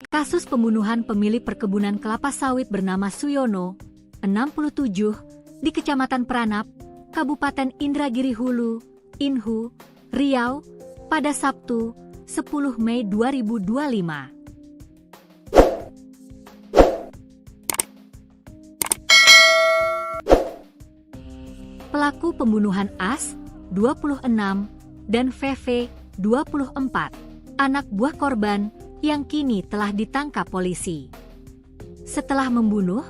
Kasus pembunuhan pemilik perkebunan kelapa sawit bernama Suyono, 67, di Kecamatan Pranap, Kabupaten Indragiri Hulu, Inhu, Riau, pada Sabtu, 10 Mei 2025. Pelaku pembunuhan As, 26, dan VV, 24, anak buah korban, yang kini telah ditangkap polisi. Setelah membunuh,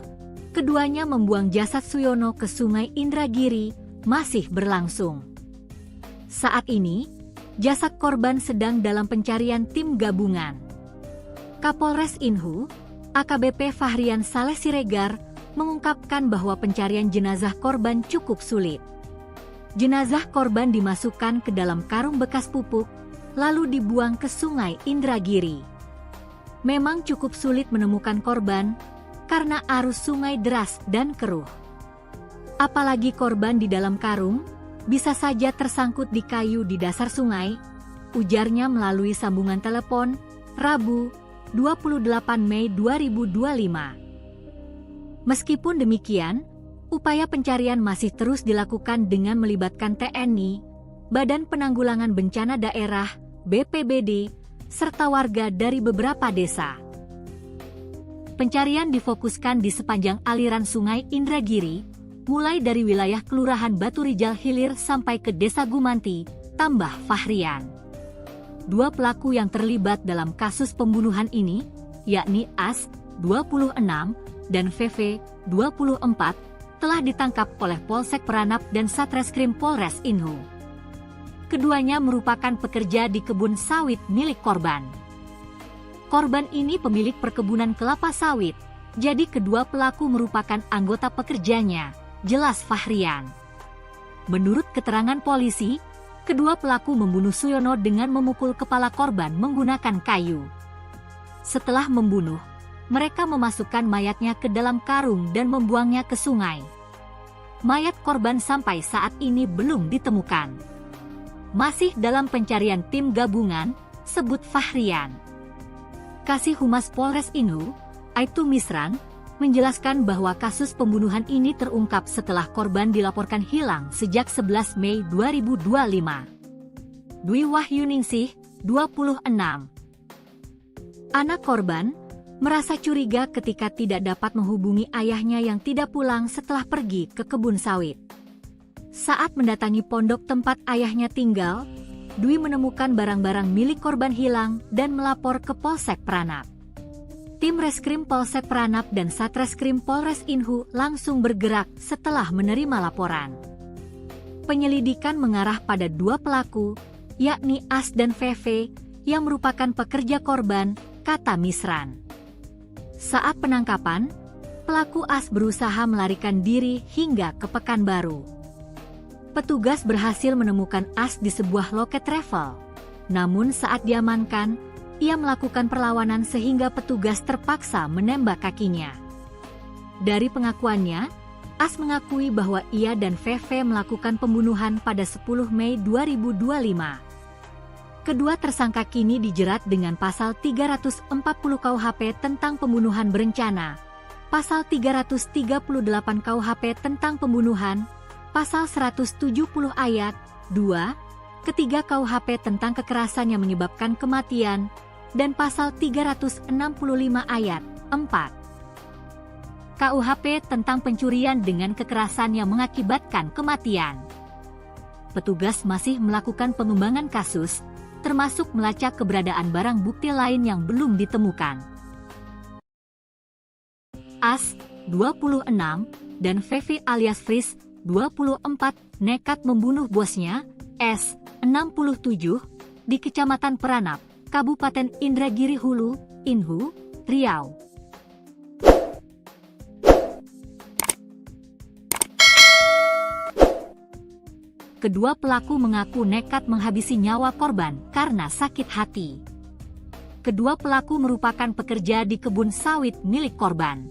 keduanya membuang jasad Suyono ke Sungai Indragiri, masih berlangsung. Saat ini, jasad korban sedang dalam pencarian tim gabungan. Kapolres Inhu, AKBP Fahrian Saleh Siregar, mengungkapkan bahwa pencarian jenazah korban cukup sulit. Jenazah korban dimasukkan ke dalam karung bekas pupuk, lalu dibuang ke Sungai Indragiri. Memang cukup sulit menemukan korban, karena arus sungai deras dan keruh. Apalagi korban di dalam karung, bisa saja tersangkut di kayu di dasar sungai, ujarnya melalui sambungan telepon, Rabu, 28 Mei 2025. Meskipun demikian, upaya pencarian masih terus dilakukan dengan melibatkan TNI, Badan Penanggulangan Bencana Daerah, BPBD, serta warga dari beberapa desa. Pencarian difokuskan di sepanjang aliran Sungai Indragiri, mulai dari wilayah Kelurahan Baturijal Hilir sampai ke Desa Gumanti, tambah Fahrian. Dua pelaku yang terlibat dalam kasus pembunuhan ini, yakni As, 26, dan VV, 24, telah ditangkap oleh Polsek Pranap dan Satreskrim Polres Inhu. Keduanya merupakan pekerja di kebun sawit milik korban. Korban ini pemilik perkebunan kelapa sawit, jadi kedua pelaku merupakan anggota pekerjanya, jelas Fahrian. Menurut keterangan polisi, kedua pelaku membunuh Suyono dengan memukul kepala korban menggunakan kayu. Setelah membunuh, mereka memasukkan mayatnya ke dalam karung dan membuangnya ke sungai. Mayat korban sampai saat ini belum ditemukan. Masih dalam pencarian tim gabungan, sebut Fahrian. Kasih Humas Polres Inhu, Aibtu Misran, menjelaskan bahwa kasus pembunuhan ini terungkap setelah korban dilaporkan hilang sejak 11 Mei 2025. Dwi Wahyuningsih, 26. Anak korban merasa curiga ketika tidak dapat menghubungi ayahnya yang tidak pulang setelah pergi ke kebun sawit. Saat mendatangi pondok tempat ayahnya tinggal, Dwi menemukan barang-barang milik korban hilang dan melapor ke Polsek Pranap. Tim Reskrim Polsek Pranap dan Satreskrim Polres Inhu langsung bergerak setelah menerima laporan. Penyelidikan mengarah pada dua pelaku, yakni As dan VV, yang merupakan pekerja korban, kata Misran. Saat penangkapan, pelaku As berusaha melarikan diri hingga ke Pekanbaru. Petugas berhasil menemukan As di sebuah loket travel. Namun saat diamankan, ia melakukan perlawanan sehingga petugas terpaksa menembak kakinya. Dari pengakuannya, As mengakui bahwa ia dan VV melakukan pembunuhan pada 10 Mei 2025. Kedua tersangka kini dijerat dengan pasal 340 KUHP tentang pembunuhan berencana, pasal 338 KUHP tentang pembunuhan, pasal 170 ayat 2, ketiga KUHP tentang kekerasan yang menyebabkan kematian, dan pasal 365 ayat 4. KUHP tentang pencurian dengan kekerasan yang mengakibatkan kematian. Petugas masih melakukan pengembangan kasus, termasuk melacak keberadaan barang bukti lain yang belum ditemukan. As, 26, dan VV alias Fris, 24, nekat membunuh bosnya, S, 67, di Kecamatan Pranap, Kabupaten Indragiri Hulu, Inhu, Riau. Kedua pelaku mengaku nekat menghabisi nyawa korban karena sakit hati. Kedua pelaku merupakan pekerja di kebun sawit milik korban.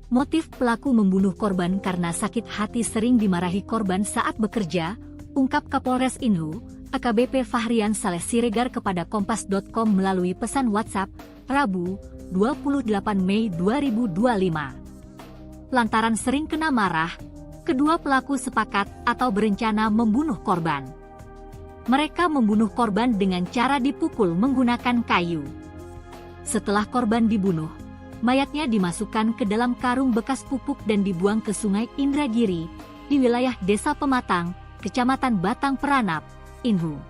Motif pelaku membunuh korban karena sakit hati sering dimarahi korban saat bekerja, ungkap Kapolres Inhu, AKBP Fahrian Saleh Siregar kepada Kompas.com melalui pesan WhatsApp Rabu, 28 Mei 2025. Lantaran sering kena marah, kedua pelaku sepakat atau berencana membunuh korban. Mereka membunuh korban dengan cara dipukul menggunakan kayu. Setelah korban dibunuh, mayatnya dimasukkan ke dalam karung bekas pupuk dan dibuang ke Sungai Indragiri di wilayah Desa Pematang, Kecamatan Batang Peranap, Inhu.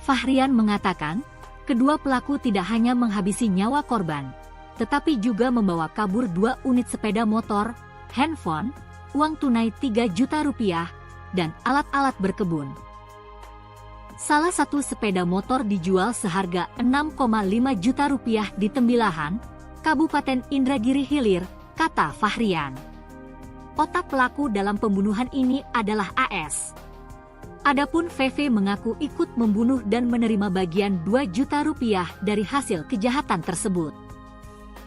Fahrian mengatakan, kedua pelaku tidak hanya menghabisi nyawa korban, tetapi juga membawa kabur 2 unit sepeda motor, handphone, uang tunai 3 juta rupiah, dan alat-alat berkebun. Salah satu sepeda motor dijual seharga 6,5 juta rupiah di Tembilahan, Kabupaten Indragiri Hilir, kata Fahrian. Otak pelaku dalam pembunuhan ini adalah AS. Adapun VV mengaku ikut membunuh dan menerima bagian 2 juta rupiah dari hasil kejahatan tersebut.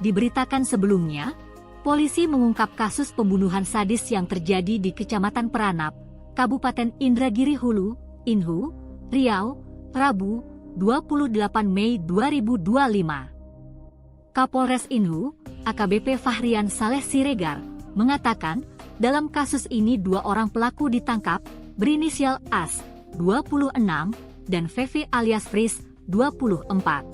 Diberitakan sebelumnya, polisi mengungkap kasus pembunuhan sadis yang terjadi di Kecamatan Peranap, Kabupaten Indragiri Hulu, Inhu, Riau, Rabu, 28 Mei 2025. Kapolres Inhu, AKBP Fahrian Saleh Siregar, mengatakan, dalam kasus ini 2 orang pelaku ditangkap, berinisial AS, 26, dan VV alias Fris, 24.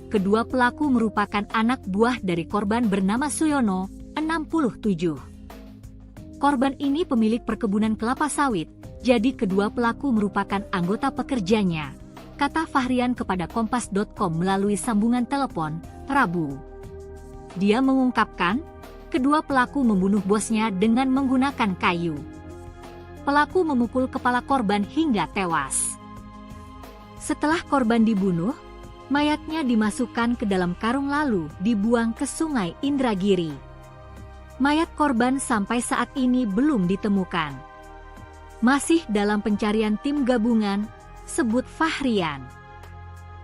Kedua pelaku merupakan anak buah dari korban bernama Suyono, 67. Korban ini pemilik perkebunan kelapa sawit, jadi kedua pelaku merupakan anggota pekerjanya, kata Fahrian kepada Kompas.com melalui sambungan telepon, Rabu. Dia mengungkapkan, kedua pelaku membunuh bosnya dengan menggunakan kayu. Pelaku memukul kepala korban hingga tewas. Setelah korban dibunuh, mayatnya dimasukkan ke dalam karung lalu dibuang ke Sungai Indragiri. Mayat korban sampai saat ini belum ditemukan. Masih dalam pencarian tim gabungan, sebut Fahrian.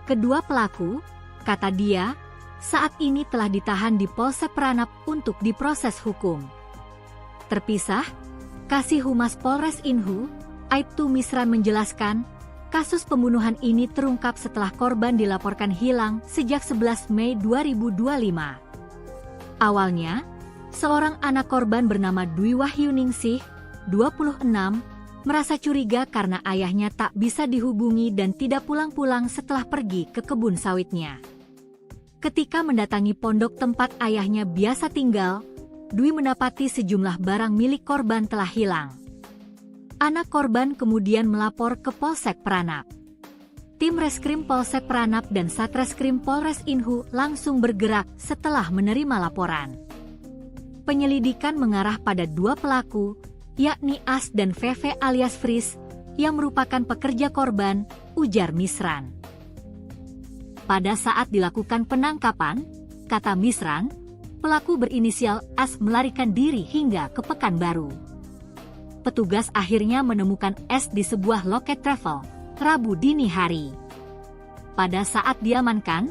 Kedua pelaku, kata dia, saat ini telah ditahan di Polsek Peranap untuk diproses hukum. Terpisah, Kasih Humas Polres Inhu, Aibtu Misran menjelaskan, kasus pembunuhan ini terungkap setelah korban dilaporkan hilang sejak 11 Mei 2025. Awalnya, seorang anak korban bernama Dwi Wahyuningsih, 26, merasa curiga karena ayahnya tak bisa dihubungi dan tidak pulang-pulang setelah pergi ke kebun sawitnya. Ketika mendatangi pondok tempat ayahnya biasa tinggal, Dwi mendapati sejumlah barang milik korban telah hilang. Anak korban kemudian melapor ke Polsek Peranap. Tim Reskrim Polsek Peranap dan Satreskrim Polres Inhu langsung bergerak setelah menerima laporan. Penyelidikan mengarah pada 2 pelaku, yakni As dan VV alias Fris, yang merupakan pekerja korban, ujar Misran. Pada saat dilakukan penangkapan, kata Misran, pelaku berinisial As melarikan diri hingga ke Pekanbaru. Petugas akhirnya menemukan S di sebuah loket travel, Rabu dini hari. Pada saat diamankan,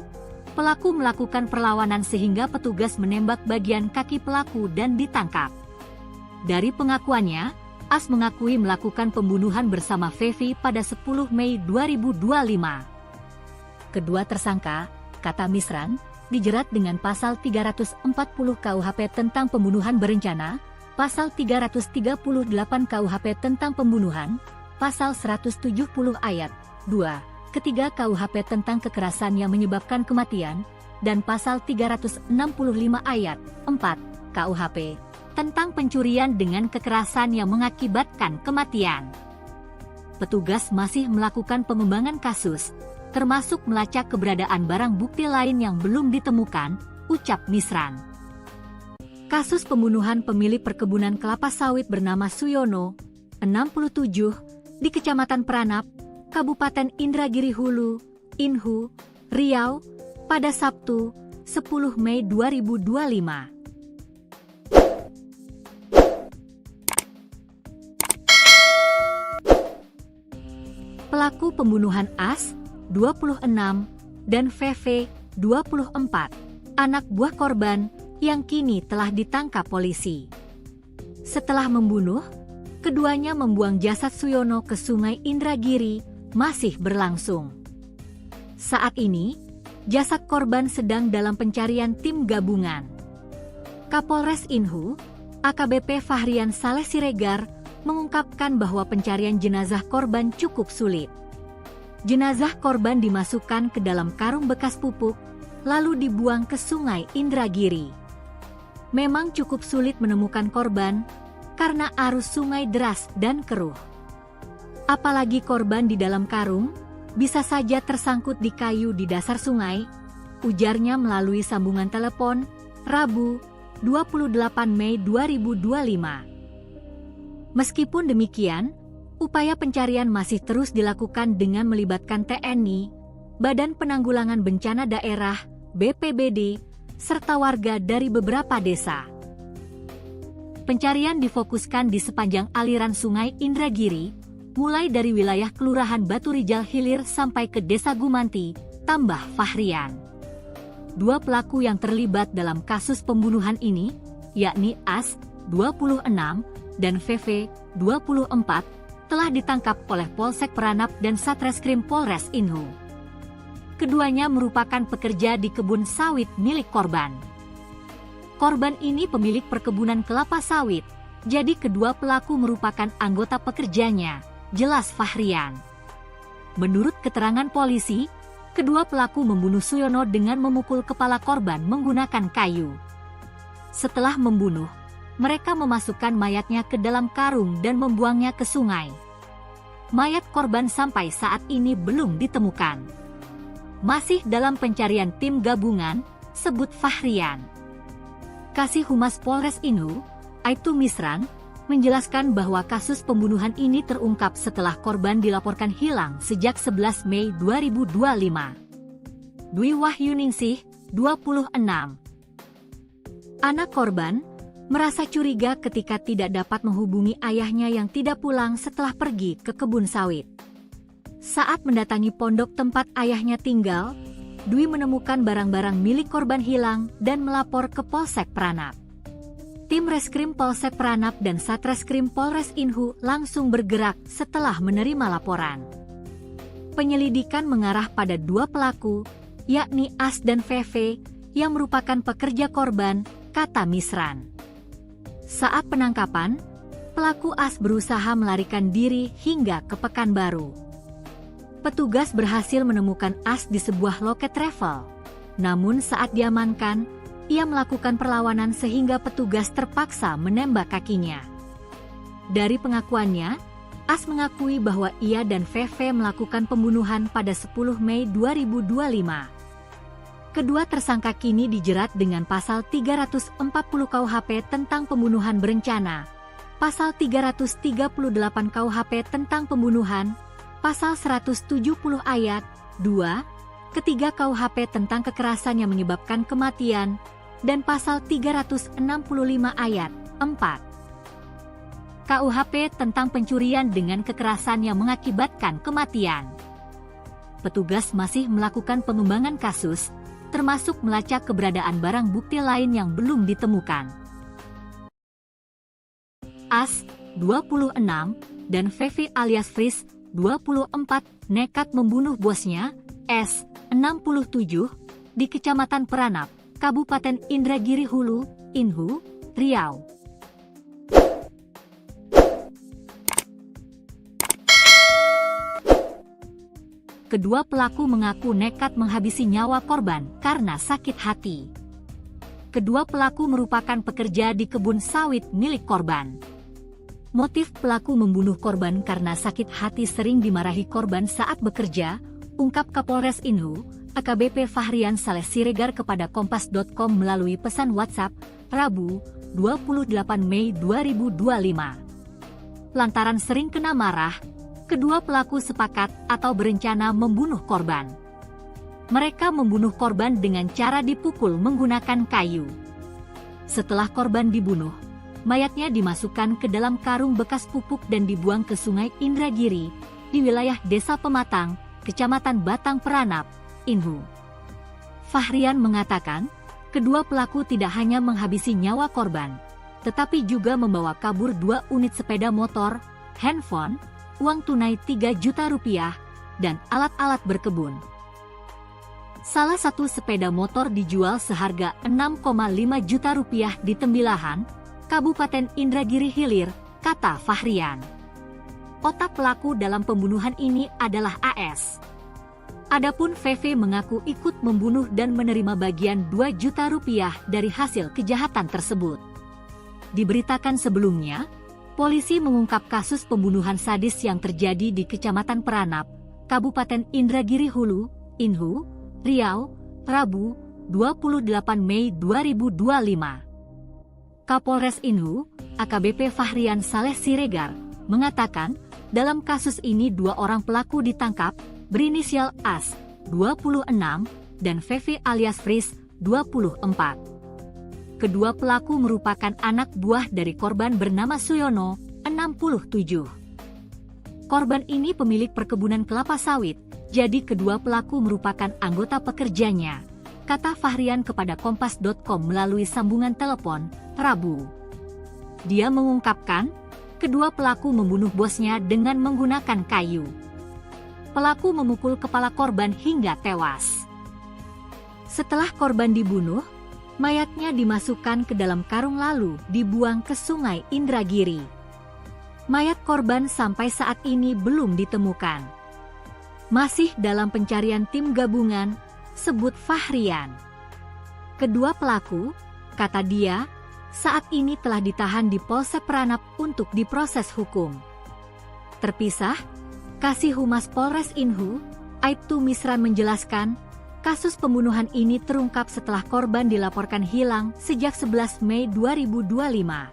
pelaku melakukan perlawanan sehingga petugas menembak bagian kaki pelaku dan ditangkap. Dari pengakuannya, As mengakui melakukan pembunuhan bersama VV pada 10 Mei 2025. Kedua tersangka, kata Misran, dijerat dengan pasal 340 KUHP tentang pembunuhan berencana, pasal 338 KUHP tentang pembunuhan, pasal 170 ayat 2, ketiga KUHP tentang kekerasan yang menyebabkan kematian, dan pasal 365 ayat 4 KUHP tentang pencurian dengan kekerasan yang mengakibatkan kematian. Petugas masih melakukan pengembangan kasus, termasuk melacak keberadaan barang bukti lain yang belum ditemukan, ucap Misran. Kasus pembunuhan pemilik perkebunan kelapa sawit bernama Suyono, 67, di Kecamatan Peranap, Kabupaten Indragiri Hulu, Inhu, Riau, pada Sabtu, 10 Mei 2025. Pelaku pembunuhan As, 26, dan VV, 24, anak buah korban, yang kini telah ditangkap polisi. Setelah membunuh, keduanya membuang jasad Suyono ke Sungai Indragiri, masih berlangsung. Saat ini, Jasad korban sedang dalam pencarian tim gabungan. Kapolres Inhu, AKBP Fahrian Saleh Siregar, mengungkapkan bahwa pencarian jenazah korban cukup sulit. Jenazah korban dimasukkan ke dalam karung bekas pupuk, lalu dibuang ke Sungai Indragiri. Memang cukup sulit menemukan korban, karena arus sungai deras dan keruh. Apalagi korban di dalam karung, bisa saja tersangkut di kayu di dasar sungai, ujarnya melalui sambungan telepon, Rabu, 28 Mei 2025. Meskipun demikian, upaya pencarian masih terus dilakukan dengan melibatkan TNI, Badan Penanggulangan Bencana Daerah, BPBD, serta warga dari beberapa desa. Pencarian difokuskan di sepanjang aliran Sungai Indragiri, mulai dari wilayah Kelurahan Baturijal Hilir sampai ke Desa Gumanti, tambah Fahrian. Dua pelaku yang terlibat dalam kasus pembunuhan ini, yakni As, 26, dan VV, 24, telah ditangkap oleh Polsek Peranap dan Satreskrim Polres Inhu. Keduanya merupakan pekerja di kebun sawit milik korban. Korban ini pemilik perkebunan kelapa sawit, jadi kedua pelaku merupakan anggota pekerjanya, jelas Fahrian. Menurut keterangan polisi, kedua pelaku membunuh Suyono dengan memukul kepala korban menggunakan kayu. Setelah membunuh, mereka memasukkan mayatnya ke dalam karung dan membuangnya ke sungai. Mayat korban sampai saat ini belum ditemukan. Masih dalam pencarian tim gabungan, sebut Fahrian. Kasih Humas Polres Inhu, Aibtu Misran, menjelaskan bahwa kasus pembunuhan ini terungkap setelah korban dilaporkan hilang sejak 11 Mei 2025. Dwi Wahyuningsih, 26. Anak korban merasa curiga ketika tidak dapat menghubungi ayahnya yang tidak pulang setelah pergi ke kebun sawit. Saat mendatangi pondok tempat ayahnya tinggal, Dwi menemukan barang-barang milik korban hilang dan melapor ke Polsek Peranap. Tim Reskrim Polsek Peranap dan Satreskrim Polres Inhu langsung bergerak setelah menerima laporan. Penyelidikan mengarah pada dua pelaku, yakni As dan VV, yang merupakan pekerja korban, kata Misran. Saat penangkapan, pelaku As berusaha melarikan diri hingga ke Pekanbaru. Petugas berhasil menemukan As di sebuah loket travel. Namun saat diamankan, ia melakukan perlawanan sehingga petugas terpaksa menembak kakinya. Dari pengakuannya, As mengakui bahwa ia dan VV melakukan pembunuhan pada 10 Mei 2025. Kedua tersangka kini dijerat dengan pasal 340 KUHP tentang pembunuhan berencana, pasal 338 KUHP tentang pembunuhan, pasal 170 ayat 2, ketiga KUHP tentang kekerasan yang menyebabkan kematian, dan pasal 365 ayat 4. KUHP tentang pencurian dengan kekerasan yang mengakibatkan kematian. Petugas masih melakukan pengembangan kasus, termasuk melacak keberadaan barang bukti lain yang belum ditemukan. As, 26, dan VV alias Fris, 24, nekat membunuh bosnya, S, 67, di Kecamatan Peranap, Kabupaten Indragiri Hulu, Inhu, Riau. Kedua pelaku mengaku nekat menghabisi nyawa korban karena sakit hati. Kedua pelaku merupakan pekerja di kebun sawit milik korban. Motif pelaku membunuh korban karena sakit hati sering dimarahi korban saat bekerja, ungkap Kapolres Inhu, AKBP Fahrian Saleh Siregar kepada Kompas.com melalui pesan WhatsApp, Rabu, 28 Mei 2025. Lantaran sering kena marah, kedua pelaku sepakat atau berencana membunuh korban. Mereka membunuh korban dengan cara dipukul menggunakan kayu. Setelah korban dibunuh, mayatnya dimasukkan ke dalam karung bekas pupuk dan dibuang ke Sungai Indragiri, di wilayah Desa Pematang, Kecamatan Batang Peranap, Inhu. Fahrian mengatakan, kedua pelaku tidak hanya menghabisi nyawa korban, tetapi juga membawa kabur 2 unit sepeda motor, handphone, uang tunai 3 juta rupiah, dan alat-alat berkebun. Salah satu sepeda motor dijual seharga 6,5 juta rupiah di Tembilahan, Kabupaten Indragiri Hilir, kata Fahrian. Otak pelaku dalam pembunuhan ini adalah AS. Adapun VV mengaku ikut membunuh dan menerima bagian 2 juta rupiah dari hasil kejahatan tersebut. Diberitakan sebelumnya, polisi mengungkap kasus pembunuhan sadis yang terjadi di Kecamatan Peranap, Kabupaten Indragiri Hulu, Inhu, Riau, Rabu, 28 Mei 2025. Kapolres Inhu, AKBP Fahrian Saleh Siregar, mengatakan dalam kasus ini 2 orang pelaku ditangkap berinisial AS, 26, dan VV alias Fris, 24. Kedua pelaku merupakan anak buah dari korban bernama Suyono, 67. Korban ini pemilik perkebunan kelapa sawit, jadi kedua pelaku merupakan anggota pekerjanya, kata Fahrian kepada Kompas.com melalui sambungan telepon, Rabu. Dia mengungkapkan, kedua pelaku membunuh bosnya dengan menggunakan kayu. Pelaku memukul kepala korban hingga tewas. Setelah korban dibunuh, mayatnya dimasukkan ke dalam karung lalu dibuang ke Sungai Indragiri. Mayat korban sampai saat ini belum ditemukan. Masih dalam pencarian tim gabungan, sebut Fahrian. Kedua pelaku, kata dia, saat ini telah ditahan di Polsek Peranap untuk diproses hukum. Terpisah, Kasih Humas Polres Inhu, Aibtu Misran menjelaskan, kasus pembunuhan ini terungkap setelah korban dilaporkan hilang sejak 11 Mei 2025.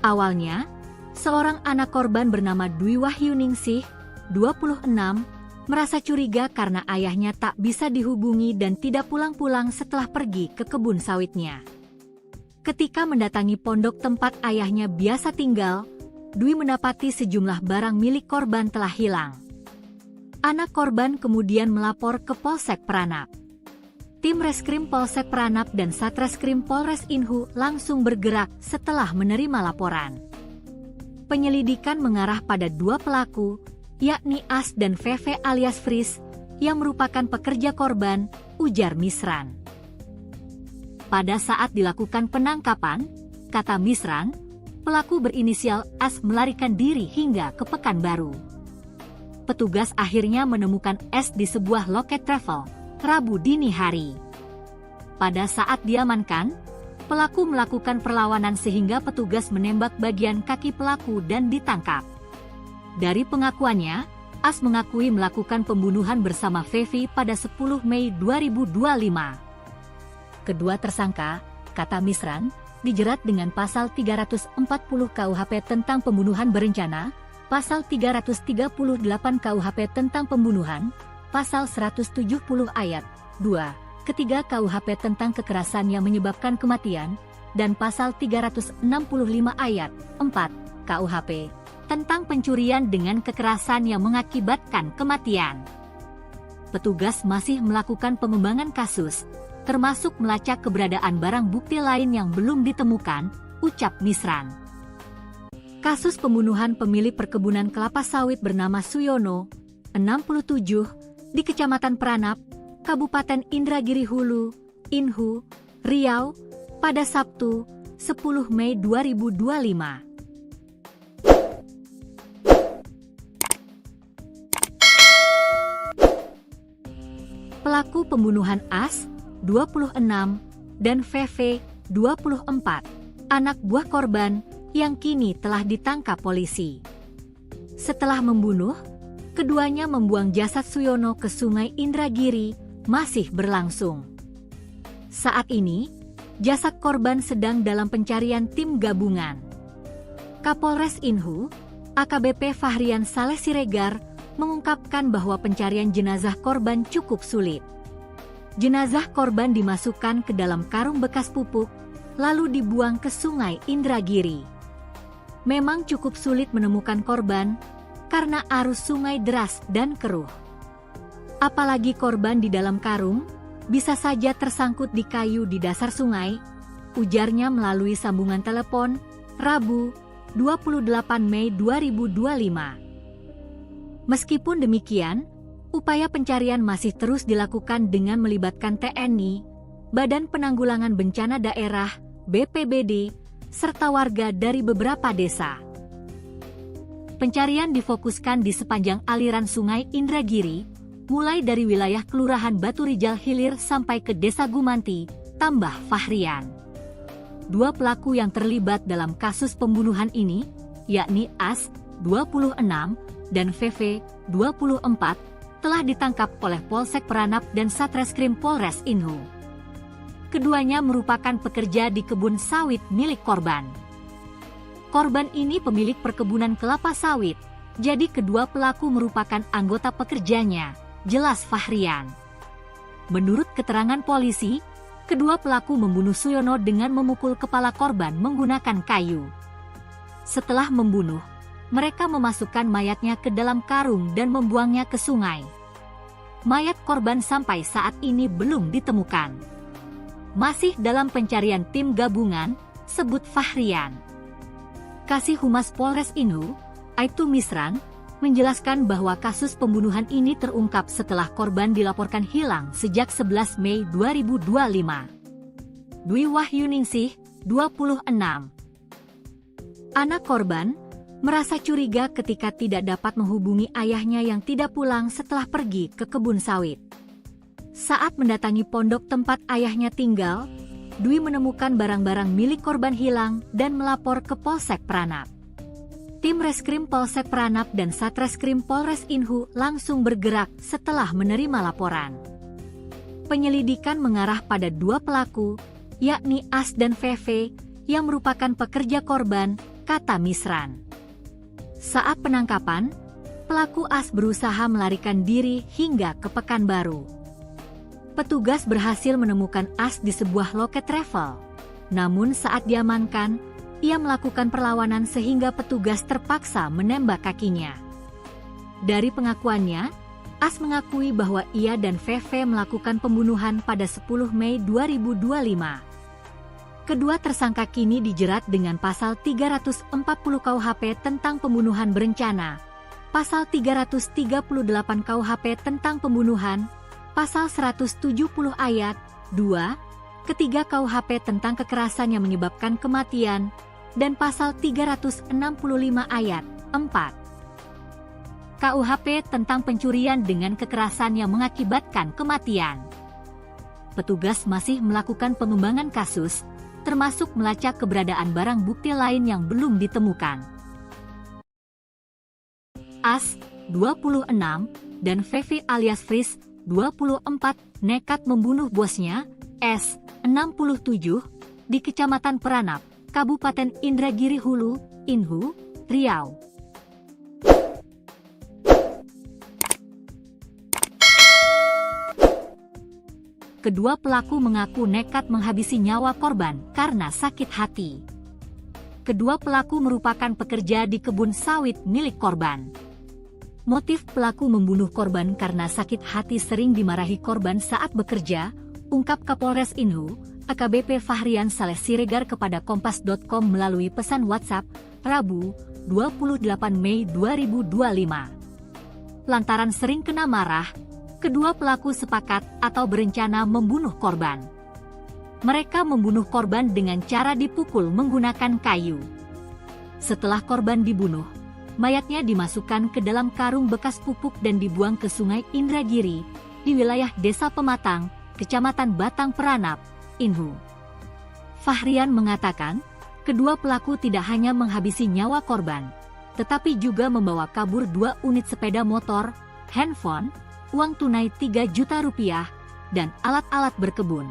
Awalnya, seorang anak korban bernama Dwi Wahyuningsih, 26, merasa curiga karena ayahnya tak bisa dihubungi dan tidak pulang-pulang setelah pergi ke kebun sawitnya. Ketika mendatangi pondok tempat ayahnya biasa tinggal, Dwi mendapati sejumlah barang milik korban telah hilang. Anak korban kemudian melapor ke Polsek Peranap. Tim Reskrim Polsek Peranap dan Satreskrim Polres Inhu langsung bergerak setelah menerima laporan. Penyelidikan mengarah pada 2 pelaku, yakni AS dan VV alias Fris, yang merupakan pekerja korban, ujar Misran. Pada saat dilakukan penangkapan, kata Misran, pelaku berinisial AS melarikan diri hingga ke Pekanbaru. Petugas akhirnya menemukan S di sebuah loket travel, Rabu dini hari. Pada saat diamankan, pelaku melakukan perlawanan sehingga petugas menembak bagian kaki pelaku dan ditangkap. Dari pengakuannya, AS mengakui melakukan pembunuhan bersama VV pada 10 Mei 2025. Kedua tersangka, kata Misran, dijerat dengan pasal 340 KUHP tentang pembunuhan berencana, pasal 338 KUHP tentang pembunuhan, pasal 170 ayat 2, ketiga KUHP tentang kekerasan yang menyebabkan kematian, dan pasal 365 ayat 4 KUHP tentang pencurian dengan kekerasan yang mengakibatkan kematian. Petugas masih melakukan pengembangan kasus, termasuk melacak keberadaan barang bukti lain yang belum ditemukan, ucap Misran. Kasus pembunuhan pemilik perkebunan kelapa sawit bernama Suyono, 67, di Kecamatan Peranap, Kabupaten Indragiri Hulu, Inhu, Riau, pada Sabtu, 10 Mei 2025. Pelaku pembunuhan AS, 26, dan VV, 24, anak buah korban, yang kini telah ditangkap polisi. Setelah membunuh, keduanya membuang jasad Suyono ke Sungai Indragiri, masih berlangsung. Saat ini, jasad korban sedang dalam pencarian tim gabungan. Kapolres Inhu, AKBP Fahrian Saleh Siregar, mengungkapkan bahwa pencarian jenazah korban cukup sulit. Jenazah korban dimasukkan ke dalam karung bekas pupuk, lalu dibuang ke Sungai Indragiri. Memang cukup sulit menemukan korban, karena arus sungai deras dan keruh. Apalagi korban di dalam karung, bisa saja tersangkut di kayu di dasar sungai, ujarnya melalui sambungan telepon, Rabu, 28 Mei 2025. Meskipun demikian, upaya pencarian masih terus dilakukan dengan melibatkan TNI, Badan Penanggulangan Bencana Daerah, BPBD, serta warga dari beberapa desa. Pencarian difokuskan di sepanjang aliran Sungai Indragiri, mulai dari wilayah Kelurahan Baturijal Hilir sampai ke Desa Gumanti, tambah Fahrian. Dua pelaku yang terlibat dalam kasus pembunuhan ini, yakni As, 26, dan VV, 24, telah ditangkap oleh Polsek Peranap dan Satreskrim Polres Inhu. Keduanya merupakan pekerja di kebun sawit milik korban. Korban ini pemilik perkebunan kelapa sawit, jadi kedua pelaku merupakan anggota pekerjanya, jelas Fahrian. Menurut keterangan polisi, kedua pelaku membunuh Suyono dengan memukul kepala korban menggunakan kayu. Setelah membunuh, mereka memasukkan mayatnya ke dalam karung dan membuangnya ke sungai. Mayat korban sampai saat ini belum ditemukan. Masih dalam pencarian tim gabungan, sebut Fahrian. Kasih Humas Polres Inhu, Aibtu Misran, menjelaskan bahwa kasus pembunuhan ini terungkap setelah korban dilaporkan hilang sejak 11 Mei 2025. Dwi Wahyuningsih, 26. Anak korban merasa curiga ketika tidak dapat menghubungi ayahnya yang tidak pulang setelah pergi ke kebun sawit. Saat mendatangi pondok tempat ayahnya tinggal, Dwi menemukan barang-barang milik korban hilang dan melapor ke Polsek Peranap. Tim Reskrim Polsek Peranap dan Satreskrim Polres Inhu langsung bergerak setelah menerima laporan. Penyelidikan mengarah pada dua pelaku, yakni As dan VV, yang merupakan pekerja korban, kata Misran. Saat penangkapan, pelaku As berusaha melarikan diri hingga ke Pekanbaru. Petugas berhasil menemukan As di sebuah loket travel. Namun saat diamankan, ia melakukan perlawanan sehingga petugas terpaksa menembak kakinya. Dari pengakuannya, As mengakui bahwa ia dan VV melakukan pembunuhan pada 10 Mei 2025. Kedua tersangka kini dijerat dengan pasal 340 KUHP tentang pembunuhan berencana, pasal 338 KUHP tentang pembunuhan, pasal 170 ayat 2, ketiga KUHP tentang kekerasan yang menyebabkan kematian, dan pasal 365 ayat 4. KUHP tentang pencurian dengan kekerasan yang mengakibatkan kematian. Petugas masih melakukan pengembangan kasus, termasuk melacak keberadaan barang bukti lain yang belum ditemukan. As, 26, dan VV alias Fris, 24, nekat membunuh bosnya, S, 67, di Kecamatan Peranap, Kabupaten Indragiri Hulu, Inhu, Riau. Kedua pelaku mengaku nekat menghabisi nyawa korban karena sakit hati. Kedua pelaku merupakan pekerja di kebun sawit milik korban. Motif pelaku membunuh korban karena sakit hati sering dimarahi korban saat bekerja, ungkap Kapolres Inhu, AKBP Fahrian Saleh Siregar kepada Kompas.com melalui pesan WhatsApp, Rabu, 28 Mei 2025. Lantaran sering kena marah, kedua pelaku sepakat atau berencana membunuh korban. Mereka membunuh korban dengan cara dipukul menggunakan kayu. Setelah korban dibunuh, mayatnya dimasukkan ke dalam karung bekas pupuk dan dibuang ke Sungai Indragiri, di wilayah Desa Pematang, Kecamatan Batang Peranap, Inhu. Fahrian mengatakan, kedua pelaku tidak hanya menghabisi nyawa korban, tetapi juga membawa kabur 2 unit sepeda motor, handphone, uang tunai 3 juta rupiah, dan alat-alat berkebun.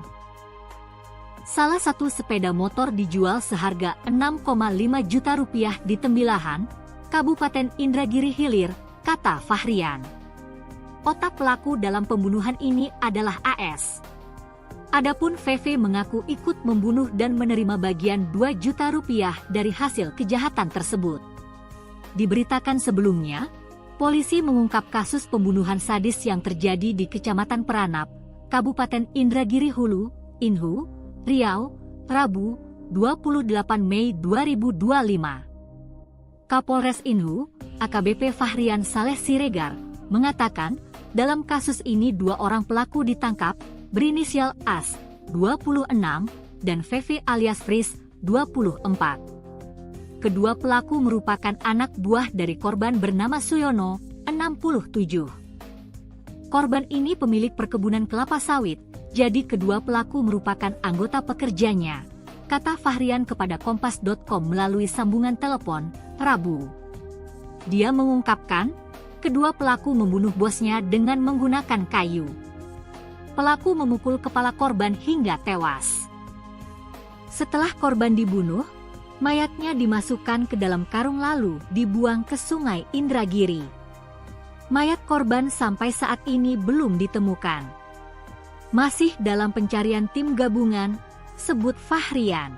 Salah satu sepeda motor dijual seharga 6,5 juta rupiah di Tembilahan, Kabupaten Indragiri Hilir, kata Fahrian. Otak pelaku dalam pembunuhan ini adalah AS. Adapun VV mengaku ikut membunuh dan menerima bagian 2 juta rupiah dari hasil kejahatan tersebut. Diberitakan sebelumnya, polisi mengungkap kasus pembunuhan sadis yang terjadi di Kecamatan Peranap, Kabupaten Indragiri Hulu, Inhu, Riau, Rabu, 28 Mei 2025. Kapolres Inhu, AKBP Fahrian Saleh Siregar, mengatakan Dalam kasus ini 2 orang pelaku ditangkap, berinisial AS, 26, dan VV alias Fris, 24. Kedua pelaku merupakan anak buah dari korban bernama Suyono, 67. Korban ini pemilik perkebunan kelapa sawit, jadi kedua pelaku merupakan anggota pekerjanya, kata Fahrian kepada Kompas.com melalui sambungan telepon, Rabu. Dia mengungkapkan, kedua pelaku membunuh bosnya dengan menggunakan kayu. Pelaku memukul kepala korban hingga tewas. Setelah korban dibunuh, mayatnya dimasukkan ke dalam karung lalu dibuang ke Sungai Indragiri. Mayat korban sampai saat ini belum ditemukan. Masih dalam pencarian tim gabungan, sebut Fahrian.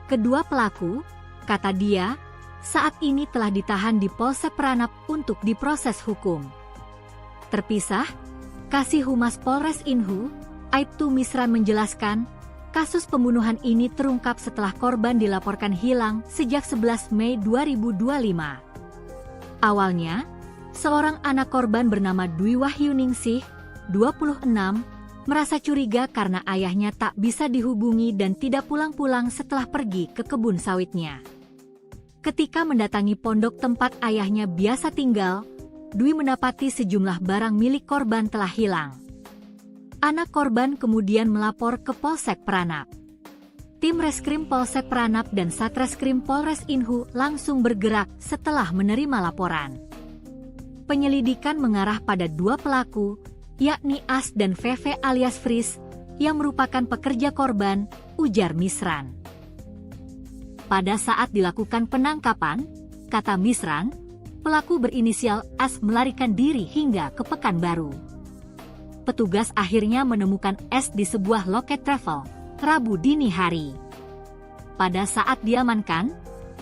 Kedua pelaku, kata dia, saat ini telah ditahan di Polsek Pranap untuk diproses hukum. Terpisah, Kasih Humas Polres Inhu, Aibtu Misran menjelaskan, kasus pembunuhan ini terungkap setelah korban dilaporkan hilang sejak 11 Mei 2025. Awalnya, seorang anak korban bernama Dwi Wahyuningsih, 26, merasa curiga karena ayahnya tak bisa dihubungi dan tidak pulang-pulang setelah pergi ke kebun sawitnya. Ketika mendatangi pondok tempat ayahnya biasa tinggal, Dwi mendapati sejumlah barang milik korban telah hilang. Anak korban kemudian melapor ke Polsek Pranap. Tim Reskrim Polsek Pranap dan Satreskrim Polres Inhu langsung bergerak setelah menerima laporan. Penyelidikan mengarah pada 2 pelaku, yakni As dan VV alias Fris, yang merupakan pekerja korban, ujar Misran. Pada saat dilakukan penangkapan, kata Misran, pelaku berinisial As melarikan diri hingga ke Pekanbaru. Petugas akhirnya menemukan S di sebuah loket travel, Rabu dini hari. Pada saat diamankan,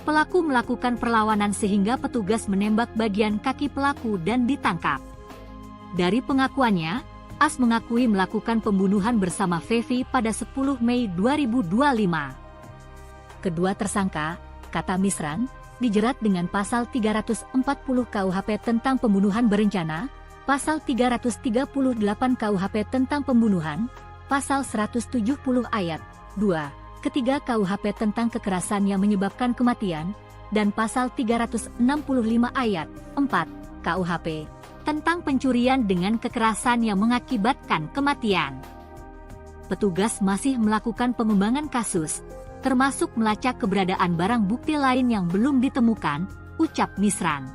pelaku melakukan perlawanan sehingga petugas menembak bagian kaki pelaku dan ditangkap. Dari pengakuannya, As mengakui melakukan pembunuhan bersama Fevi pada 10 Mei 2025. Kedua tersangka, kata Misran, dijerat dengan pasal 340 KUHP tentang pembunuhan berencana, pasal 338 KUHP tentang pembunuhan, pasal 170 ayat 2, ketiga KUHP tentang kekerasan yang menyebabkan kematian, dan pasal 365 ayat 4 KUHP tentang pencurian dengan kekerasan yang mengakibatkan kematian. Petugas masih melakukan pengembangan kasus, termasuk melacak keberadaan barang bukti lain yang belum ditemukan, ucap Misran.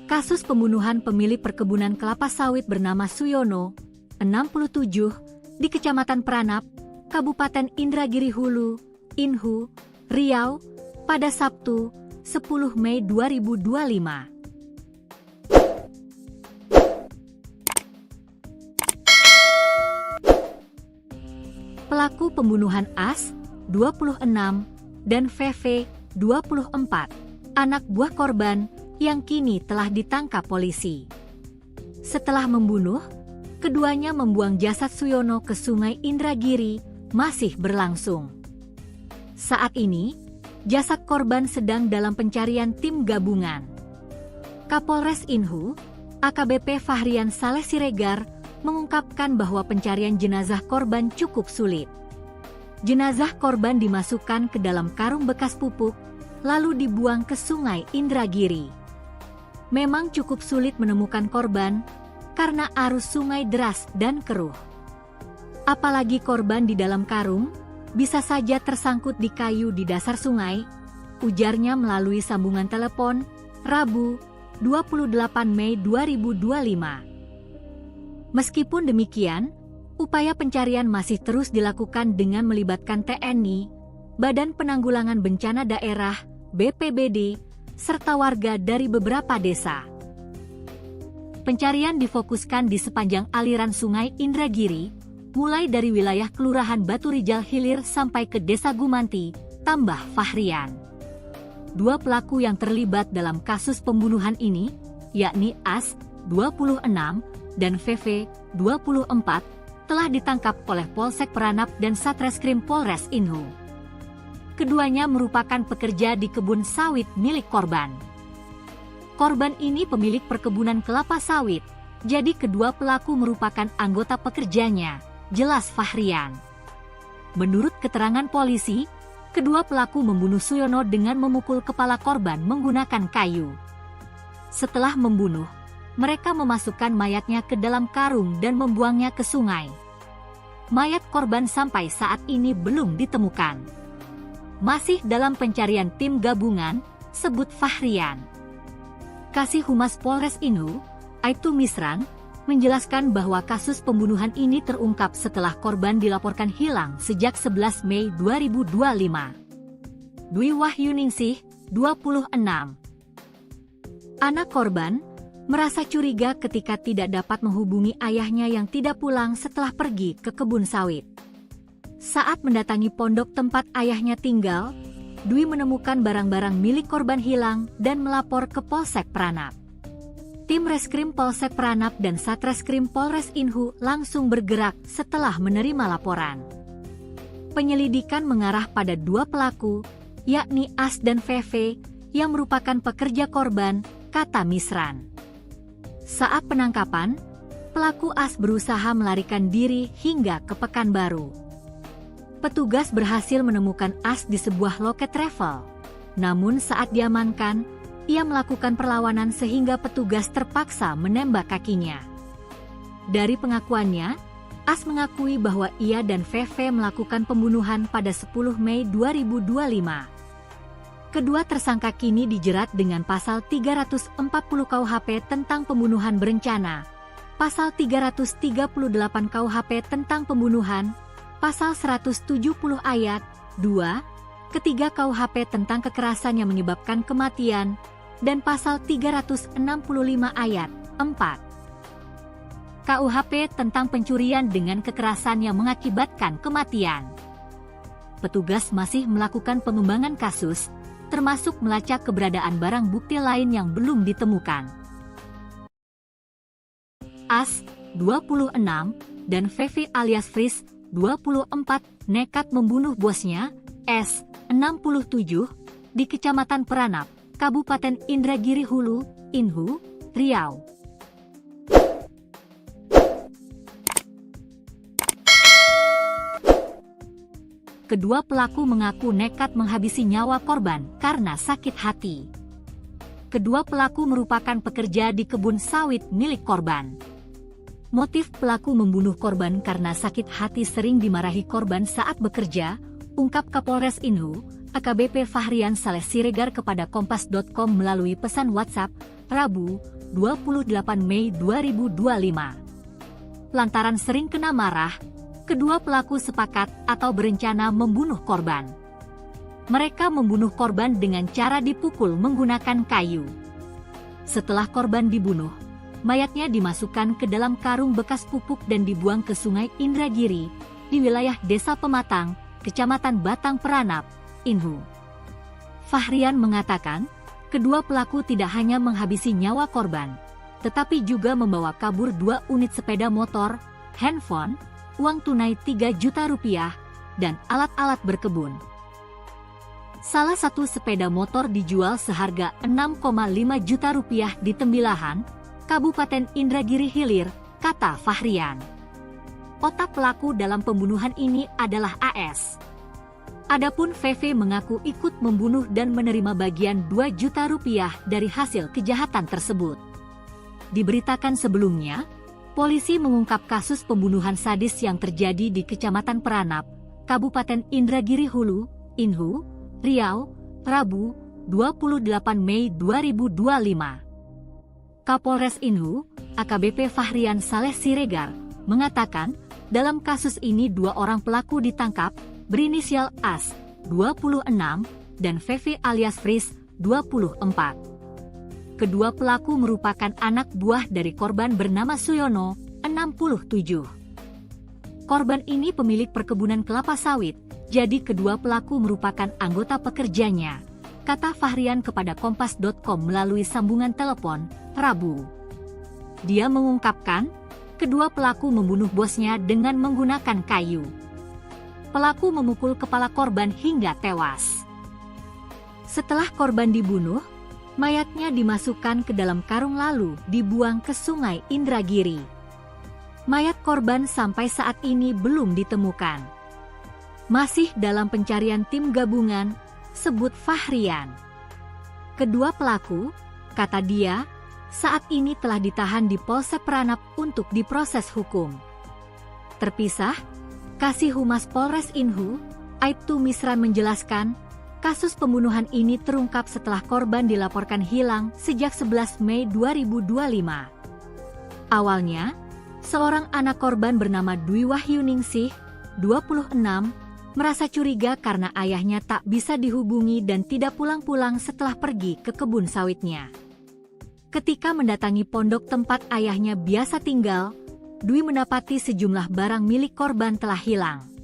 Kasus pembunuhan pemilik perkebunan kelapa sawit bernama Suyono, 67, di Kecamatan Pranap, Kabupaten Indragiri Hulu, Inhu, Riau, pada Sabtu, 10 Mei 2025. Pelaku pembunuhan As, 26, dan VV, 24, anak buah korban, yang kini telah ditangkap polisi. Setelah membunuh, keduanya membuang jasad Suyono ke Sungai Indragiri, masih berlangsung. Saat ini, jasad korban sedang dalam pencarian tim gabungan. Kapolres Inhu, AKBP Fahrian Saleh Siregar, mengungkapkan bahwa pencarian jenazah korban cukup sulit. Jenazah korban dimasukkan ke dalam karung bekas pupuk, lalu dibuang ke Sungai Indragiri. Memang cukup sulit menemukan korban, karena arus sungai deras dan keruh. Apalagi korban di dalam karung, bisa saja tersangkut di kayu di dasar sungai, ujarnya melalui sambungan telepon, Rabu, 28 Mei 2025. Meskipun demikian, upaya pencarian masih terus dilakukan dengan melibatkan TNI, Badan Penanggulangan Bencana Daerah, BPBD, serta warga dari beberapa desa. Pencarian difokuskan di sepanjang aliran Sungai Indragiri, mulai dari wilayah Kelurahan Baturijal Hilir sampai ke Desa Gumanti, tambah Fahrian. 2 pelaku yang terlibat dalam kasus pembunuhan ini, yakni As, 26, dan VV, 24, telah ditangkap oleh Polsek Pranap dan Satreskrim Polres Inhu. Keduanya merupakan pekerja di kebun sawit milik korban. Korban ini pemilik perkebunan kelapa sawit, Jadi kedua pelaku merupakan anggota pekerjanya, jelas Fahrian. Menurut keterangan polisi, kedua pelaku membunuh Suyono dengan memukul kepala korban menggunakan kayu. Setelah membunuh, mereka memasukkan mayatnya ke dalam karung dan membuangnya ke sungai. Mayat korban sampai saat ini belum ditemukan. Masih dalam pencarian tim gabungan, sebut Fahrian. Kasih Humas Polres Inhu, Aibtu Misran, menjelaskan bahwa kasus pembunuhan ini terungkap setelah korban dilaporkan hilang sejak 11 Mei 2025. Dwi Wahyuningsih, 26. Anak korban merasa curiga ketika tidak dapat menghubungi ayahnya yang tidak pulang setelah pergi ke kebun sawit. Saat mendatangi pondok tempat ayahnya tinggal, Dwi menemukan barang-barang milik korban hilang dan melapor ke Polsek Pranap. Tim Reskrim Polsek Pranap dan Satreskrim Polres Inhu langsung bergerak setelah menerima laporan. Penyelidikan mengarah pada dua pelaku, yakni As dan VV, yang merupakan pekerja korban, kata Misran. Saat penangkapan, pelaku As berusaha melarikan diri hingga ke Pekanbaru. Petugas berhasil menemukan As di sebuah loket travel. Namun saat diamankan, ia melakukan perlawanan sehingga petugas terpaksa menembak kakinya. Dari pengakuannya, As mengakui bahwa ia dan VV melakukan pembunuhan pada 10 Mei 2025. Kedua tersangka kini dijerat dengan pasal 340 KUHP tentang pembunuhan berencana, pasal 338 KUHP tentang pembunuhan, pasal 170 ayat 2, ketiga KUHP tentang kekerasan yang menyebabkan kematian, dan pasal 365 ayat 4. KUHP tentang pencurian dengan kekerasan yang mengakibatkan kematian. Petugas masih melakukan pengembangan kasus, termasuk melacak keberadaan barang bukti lain yang belum ditemukan. As, 26, dan VV alias Fris, 24, nekat membunuh bosnya, S, 67, di Kecamatan Pranap, Kabupaten Indragiri Hulu, Inhu, Riau. Kedua pelaku mengaku nekat menghabisi nyawa korban karena sakit hati. Kedua pelaku merupakan pekerja di kebun sawit milik korban. Motif pelaku membunuh korban karena sakit hati sering dimarahi korban saat bekerja, ungkap Kapolres Inhu, AKBP Fahrian Saleh Siregar kepada Kompas.com melalui pesan WhatsApp, Rabu, 28 Mei 2025. Lantaran sering kena marah, kedua pelaku sepakat atau berencana membunuh korban. Mereka membunuh korban dengan cara dipukul menggunakan kayu. Setelah korban dibunuh, mayatnya dimasukkan ke dalam karung bekas pupuk dan dibuang ke Sungai Indragiri, di wilayah Desa Pematang, Kecamatan Batang Pranap, Inhu. Fahrian mengatakan, kedua pelaku tidak hanya menghabisi nyawa korban, tetapi juga membawa kabur 2 unit sepeda motor, handphone, uang tunai 3 juta rupiah, dan alat-alat berkebun. Salah satu sepeda motor dijual seharga 6,5 juta rupiah di Tembilahan, Kabupaten Indragiri Hilir, kata Fahrian. Otak pelaku dalam pembunuhan ini adalah AS. Adapun VV mengaku ikut membunuh dan menerima bagian 2 juta rupiah dari hasil kejahatan tersebut. Diberitakan sebelumnya, polisi mengungkap kasus pembunuhan sadis yang terjadi di Kecamatan Pranap, Kabupaten Indragiri Hulu, Inhu, Riau, Rabu, 28 Mei 2025. Kapolres Inhu, AKBP Fahrian Saleh Siregar, mengatakan, dalam kasus ini 2 orang pelaku ditangkap, berinisial As, 26, dan VV alias Fris, 24. Kedua pelaku merupakan anak buah dari korban bernama Suyono, 67. Korban ini pemilik perkebunan kelapa sawit, jadi kedua pelaku merupakan anggota pekerjanya, kata Fahrian kepada Kompas.com melalui sambungan telepon, Rabu. Dia mengungkapkan, kedua pelaku membunuh bosnya dengan menggunakan kayu. Pelaku memukul kepala korban hingga tewas. Setelah korban dibunuh, Mayatnya dimasukkan ke dalam karung lalu dibuang ke Sungai Indragiri. Mayat korban sampai saat ini belum ditemukan. Masih dalam pencarian tim gabungan, sebut Fahrian. Kedua pelaku, kata dia, saat ini telah ditahan di Polsek Pranap untuk diproses hukum. Terpisah, Kasih Humas Polres Inhu, Aibtu Misran menjelaskan, kasus pembunuhan ini terungkap setelah korban dilaporkan hilang sejak 11 Mei 2025. Awalnya, seorang anak korban bernama Dwi Wahyuningsih, 26, merasa curiga karena ayahnya tak bisa dihubungi dan tidak pulang-pulang setelah pergi ke kebun sawitnya. Ketika mendatangi pondok tempat ayahnya biasa tinggal, Dwi mendapati sejumlah barang milik korban telah hilang.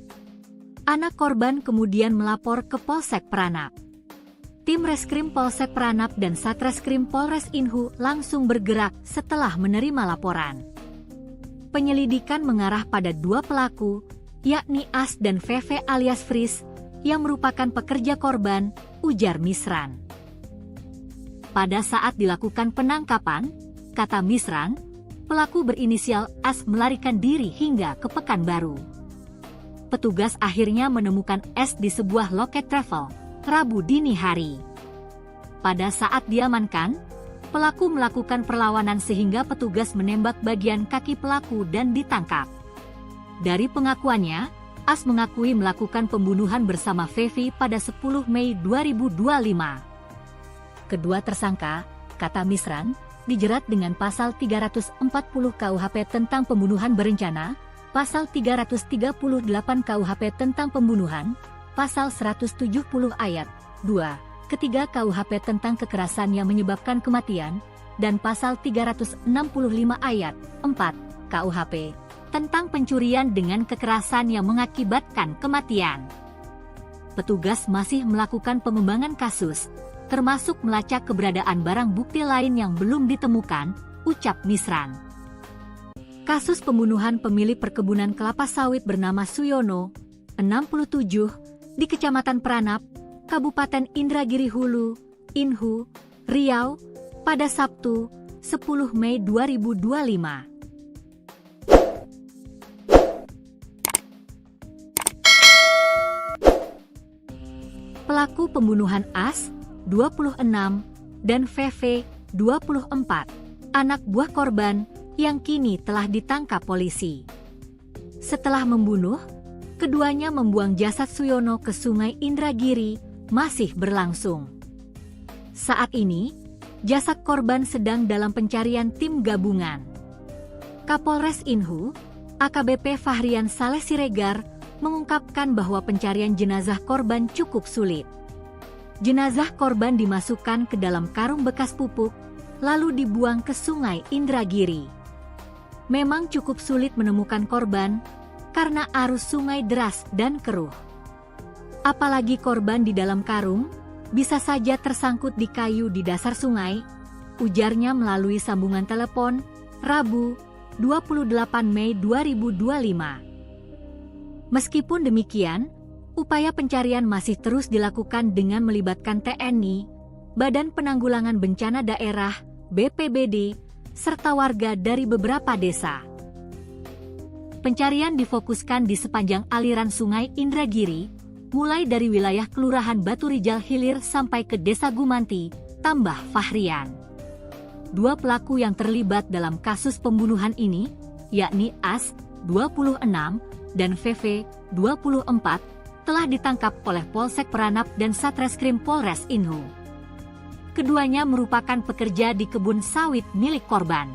Anak korban kemudian melapor ke Polsek Pranap. Tim Reskrim Polsek Pranap dan Satreskrim Polres Inhu langsung bergerak setelah menerima laporan. Penyelidikan mengarah pada dua pelaku, yakni As dan Veve alias Fris, yang merupakan pekerja korban, ujar Misran. Pada saat dilakukan penangkapan, kata Misran, pelaku berinisial As melarikan diri hingga ke Pekanbaru. Petugas akhirnya menemukan S di sebuah loket travel, Rabu dini hari. Pada saat diamankan, pelaku melakukan perlawanan sehingga petugas menembak bagian kaki pelaku dan ditangkap. Dari pengakuannya, As mengakui melakukan pembunuhan bersama Fevi pada 10 Mei 2025. Kedua tersangka, kata Misran, dijerat dengan pasal 340 KUHP tentang pembunuhan berencana, pasal 338 KUHP tentang pembunuhan, pasal 170 ayat 2, ketiga KUHP tentang kekerasan yang menyebabkan kematian, dan pasal 365 ayat 4 KUHP tentang pencurian dengan kekerasan yang mengakibatkan kematian. Petugas masih melakukan pengembangan kasus, termasuk melacak keberadaan barang bukti lain yang belum ditemukan, ucap Misran. Kasus pembunuhan pemilik perkebunan kelapa sawit bernama Suyono, 67, di Kecamatan Pranap, Kabupaten Indragiri Hulu, Inhu, Riau, pada Sabtu, 10 Mei 2025. Pelaku pembunuhan As, 26, dan Veve, 24, anak buah korban, yang kini telah ditangkap polisi. Setelah membunuh, keduanya membuang jasad Suyono ke Sungai Indragiri, masih berlangsung. Saat ini, jasad korban sedang dalam pencarian tim gabungan. Kapolres Inhu, AKBP Fahrian Saleh Siregar, mengungkapkan bahwa pencarian jenazah korban cukup sulit. Jenazah korban dimasukkan ke dalam karung bekas pupuk, lalu dibuang ke Sungai Indragiri. Memang cukup sulit menemukan korban, karena arus sungai deras dan keruh. Apalagi korban di dalam karung, bisa saja tersangkut di kayu di dasar sungai, ujarnya melalui sambungan telepon, Rabu, 28 Mei 2025. Meskipun demikian, upaya pencarian masih terus dilakukan dengan melibatkan TNI, Badan Penanggulangan Bencana Daerah, BPBD, serta warga dari beberapa desa. Pencarian difokuskan di sepanjang aliran Sungai Indragiri, mulai dari wilayah Kelurahan Baturijal Hilir sampai ke Desa Gumanti, tambah Fahrian. Dua pelaku yang terlibat dalam kasus pembunuhan ini, yakni As, 26, dan Veve, 24, telah ditangkap oleh Polsek Pranap dan Satreskrim Polres Inhu. Keduanya merupakan pekerja di kebun sawit milik korban.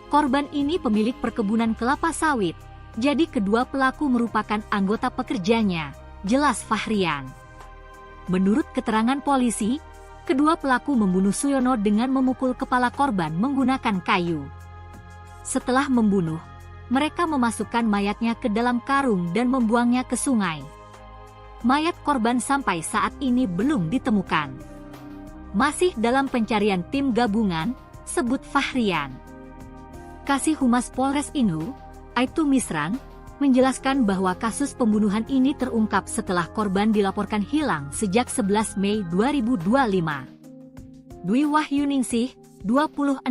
Korban ini pemilik perkebunan kelapa sawit, jadi kedua pelaku merupakan anggota pekerjanya, jelas Fahrian. Menurut keterangan polisi, kedua pelaku membunuh Suyono dengan memukul kepala korban menggunakan kayu. Setelah membunuh, mereka memasukkan mayatnya ke dalam karung dan membuangnya ke sungai. Mayat korban sampai saat ini belum ditemukan. Masih dalam pencarian tim gabungan, sebut Fahrian. Kasih Humas Polres Inhu, Aibtu Misran, menjelaskan bahwa kasus pembunuhan ini terungkap setelah korban dilaporkan hilang sejak 11 Mei 2025. Dwi Wahyuningsih, 26.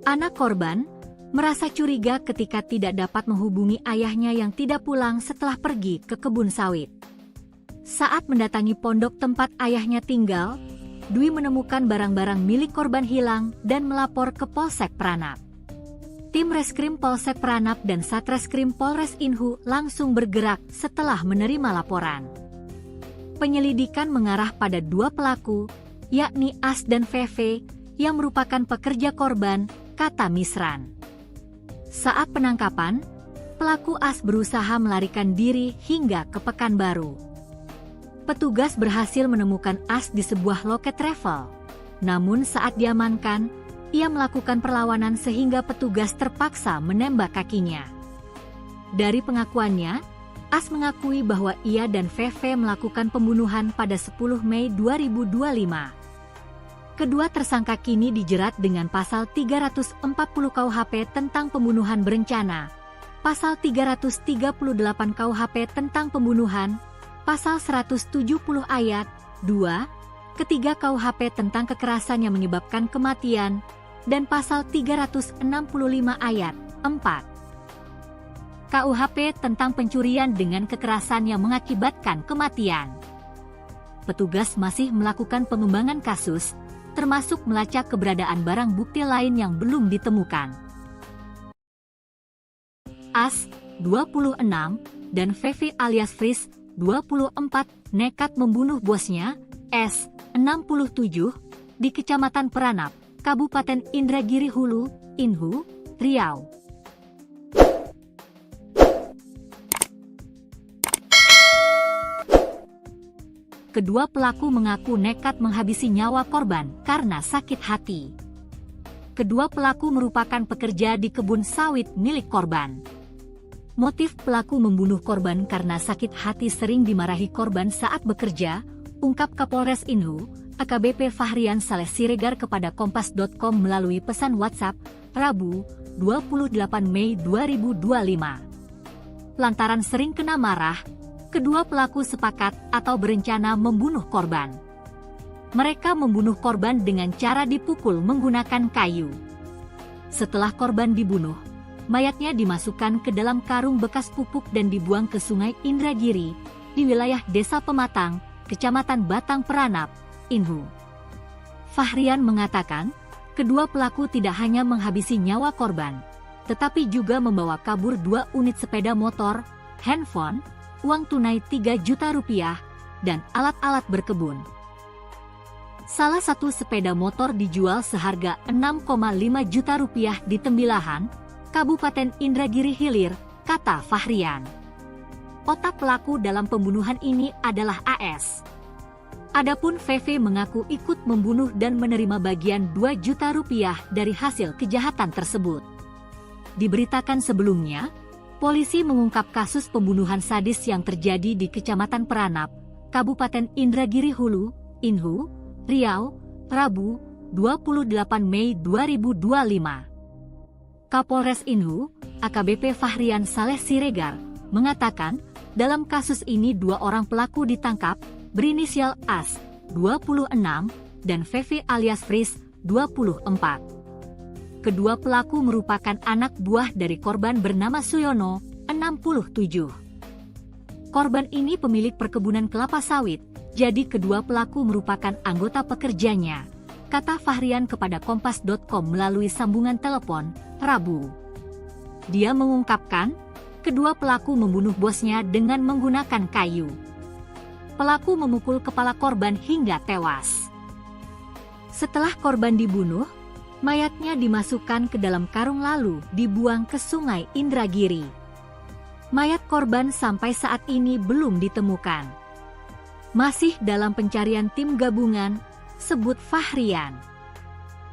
Anak korban merasa curiga ketika tidak dapat menghubungi ayahnya yang tidak pulang setelah pergi ke kebun sawit. Saat mendatangi pondok tempat ayahnya tinggal, Dwi menemukan barang-barang milik korban hilang dan melapor ke Polsek Pranap. Tim Reskrim Polsek Pranap dan Satreskrim Polres Inhu langsung bergerak setelah menerima laporan. Penyelidikan mengarah pada dua pelaku, yakni As dan VV, yang merupakan pekerja korban, kata Misran. Saat penangkapan, pelaku As berusaha melarikan diri hingga ke Pekanbaru. Petugas berhasil menemukan As di sebuah loket travel. Namun saat diamankan, ia melakukan perlawanan sehingga petugas terpaksa menembak kakinya. Dari pengakuannya, As mengakui bahwa ia dan VV melakukan pembunuhan pada 10 Mei 2025. Kedua tersangka kini dijerat dengan pasal 340 KUHP tentang pembunuhan berencana, pasal 338 KUHP tentang pembunuhan, pasal 170 ayat 2, ketiga KUHP tentang kekerasan yang menyebabkan kematian, dan pasal 365 ayat 4. KUHP tentang pencurian dengan kekerasan yang mengakibatkan kematian. Petugas masih melakukan pengembangan kasus, termasuk melacak keberadaan barang bukti lain yang belum ditemukan. As, 26, dan VV alias Fris, 24, nekat membunuh bosnya, S, 67, di Kecamatan Pranap, Kabupaten Indragiri Hulu, Inhu, Riau. Kedua pelaku mengaku nekat menghabisi nyawa korban karena sakit hati. Kedua pelaku merupakan pekerja di kebun sawit milik korban. Motif pelaku membunuh korban karena sakit hati sering dimarahi korban saat bekerja, ungkap Kapolres Inhu, AKBP Fahrian Saleh Siregar kepada Kompas.com melalui pesan WhatsApp, Rabu, 28 Mei 2025. Lantaran sering kena marah, kedua pelaku sepakat atau berencana membunuh korban. Mereka membunuh korban dengan cara dipukul menggunakan kayu. Setelah korban dibunuh, mayatnya dimasukkan ke dalam karung bekas pupuk dan dibuang ke Sungai Indragiri, di wilayah Desa Pematang, Kecamatan Batang Pranap, Inhu. Fahrian mengatakan, kedua pelaku tidak hanya menghabisi nyawa korban, tetapi juga membawa kabur 2 unit sepeda motor, handphone, uang tunai 3 juta rupiah, dan alat-alat berkebun. Salah satu sepeda motor dijual seharga 6,5 juta rupiah di Tembilahan, Kabupaten Indragiri Hilir, kata Fahrian. Otak pelaku dalam pembunuhan ini adalah AS. Adapun VV mengaku ikut membunuh dan menerima bagian 2 juta rupiah dari hasil kejahatan tersebut. Diberitakan sebelumnya, polisi mengungkap kasus pembunuhan sadis yang terjadi di Kecamatan Pranap, Kabupaten Indragiri Hulu, Inhu, Riau, Rabu, 28 Mei 2025. Kapolres Inhu, AKBP Fahrian Saleh Siregar, mengatakan, dalam kasus ini 2 orang pelaku ditangkap, berinisial As, 26, dan VV alias Fris, 24. Kedua pelaku merupakan anak buah dari korban bernama Suyono, 67. Korban ini pemilik perkebunan kelapa sawit, jadi kedua pelaku merupakan anggota pekerjanya, kata Fahrian kepada Kompas.com melalui sambungan telepon, Rabu. Dia mengungkapkan, kedua pelaku membunuh bosnya dengan menggunakan kayu. Pelaku memukul kepala korban hingga tewas. Setelah korban dibunuh, mayatnya dimasukkan ke dalam karung lalu dibuang ke Sungai Indragiri. Mayat korban sampai saat ini belum ditemukan. Masih dalam pencarian tim gabungan, sebut Fahrian.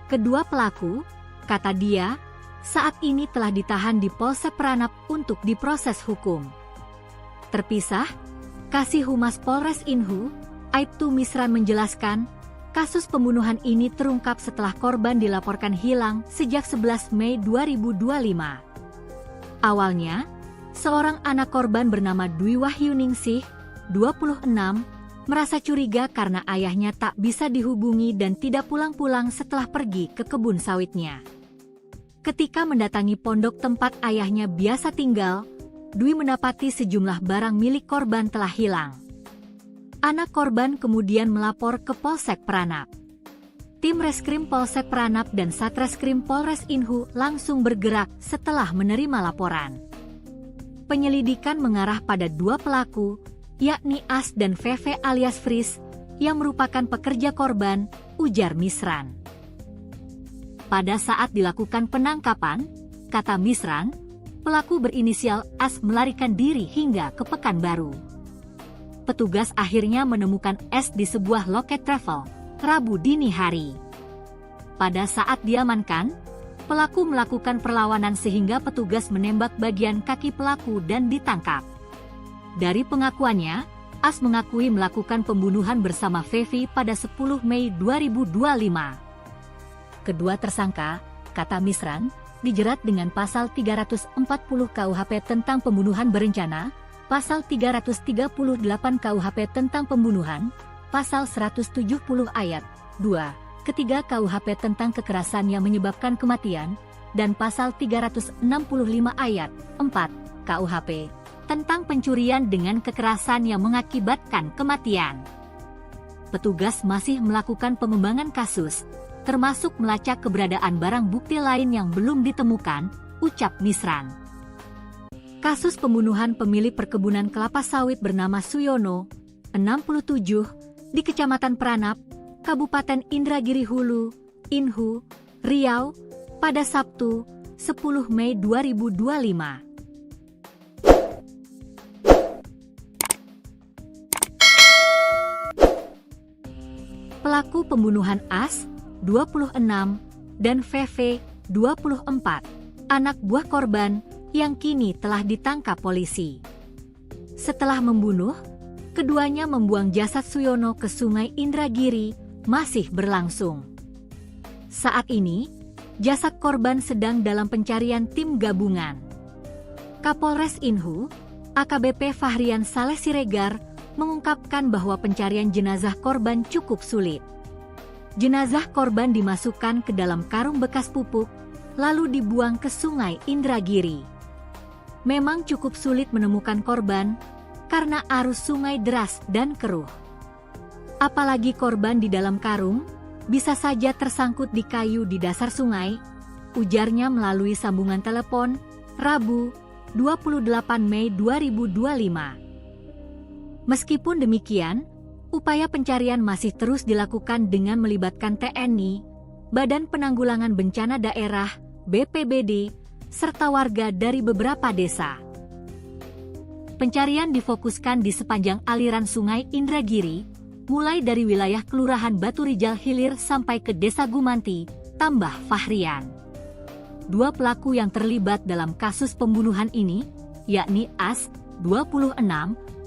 Kedua pelaku, kata dia, saat ini telah ditahan di Polsek Pranap untuk diproses hukum. Terpisah, Kasih Humas Polres Inhu, Aibtu Misran menjelaskan, kasus pembunuhan ini terungkap setelah korban dilaporkan hilang sejak 11 Mei 2025. Awalnya, seorang anak korban bernama Dwi Wahyuningsih, 26, merasa curiga karena ayahnya tak bisa dihubungi dan tidak pulang-pulang setelah pergi ke kebun sawitnya. Ketika mendatangi pondok tempat ayahnya biasa tinggal, Dwi mendapati sejumlah barang milik korban telah hilang. Anak korban kemudian melapor ke Polsek Pranap. Tim Reskrim Polsek Pranap dan Satreskrim Polres Inhu langsung bergerak setelah menerima laporan. Penyelidikan mengarah pada dua pelaku, yakni As dan Veve alias Fris, yang merupakan pekerja korban, ujar Misran. Pada saat dilakukan penangkapan, kata Misran, pelaku berinisial As melarikan diri hingga ke Pekanbaru. Petugas akhirnya menemukan S di sebuah loket travel, Rabu dini hari. Pada saat diamankan, pelaku melakukan perlawanan sehingga petugas menembak bagian kaki pelaku dan ditangkap. Dari pengakuannya, As mengakui melakukan pembunuhan bersama Fevi pada 10 Mei 2025. Kedua tersangka, kata Misran, dijerat dengan pasal 340 KUHP tentang pembunuhan berencana, pasal 338 KUHP tentang pembunuhan, pasal 170 ayat 2, ketiga KUHP tentang kekerasan yang menyebabkan kematian, dan pasal 365 ayat 4 KUHP tentang pencurian dengan kekerasan yang mengakibatkan kematian. Petugas masih melakukan pengembangan kasus, termasuk melacak keberadaan barang bukti lain yang belum ditemukan, ucap Misran. Kasus pembunuhan pemilik perkebunan kelapa sawit bernama Suyono, 67, di Kecamatan Pranap, Kabupaten Indragiri Hulu, Inhu, Riau, pada Sabtu, 10 Mei 2025. Pelaku pembunuhan As, 26, dan Veve, 24, anak buah korban, yang kini telah ditangkap polisi. Setelah membunuh, keduanya membuang jasad Suyono ke Sungai Indragiri, masih berlangsung. Saat ini, jasad korban sedang dalam pencarian tim gabungan. Kapolres Inhu, AKBP Fahrian Saleh Siregar, mengungkapkan bahwa pencarian jenazah korban cukup sulit. Jenazah korban dimasukkan ke dalam karung bekas pupuk, lalu dibuang ke Sungai Indragiri. Memang cukup sulit menemukan korban, karena arus sungai deras dan keruh. Apalagi korban di dalam karung, bisa saja tersangkut di kayu di dasar sungai, ujarnya melalui sambungan telepon, Rabu, 28 Mei 2025. Meskipun demikian, upaya pencarian masih terus dilakukan dengan melibatkan TNI, Badan Penanggulangan Bencana Daerah, BPBD, serta warga dari beberapa desa. Pencarian difokuskan di sepanjang aliran Sungai Indragiri, mulai dari wilayah Kelurahan Baturijal Hilir sampai ke Desa Gumanti, tambah Fahrian. Dua pelaku yang terlibat dalam kasus pembunuhan ini, yakni As, 26,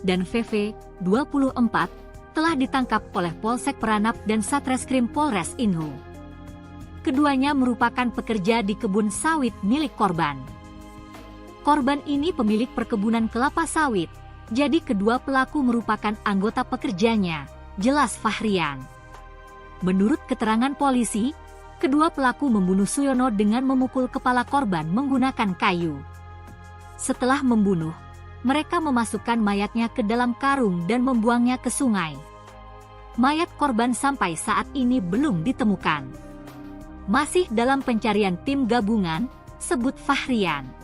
dan Veve, 24, telah ditangkap oleh Polsek Pranap dan Satreskrim Polres Inhu. Keduanya merupakan pekerja di kebun sawit milik korban. Korban ini pemilik perkebunan kelapa sawit, jadi kedua pelaku merupakan anggota pekerjanya, jelas Fahrian. Menurut keterangan polisi, kedua pelaku membunuh Suyono dengan memukul kepala korban menggunakan kayu. Setelah membunuh, mereka memasukkan mayatnya ke dalam karung dan membuangnya ke sungai. Mayat korban sampai saat ini belum ditemukan. Masih dalam pencarian tim gabungan, sebut Fahrian.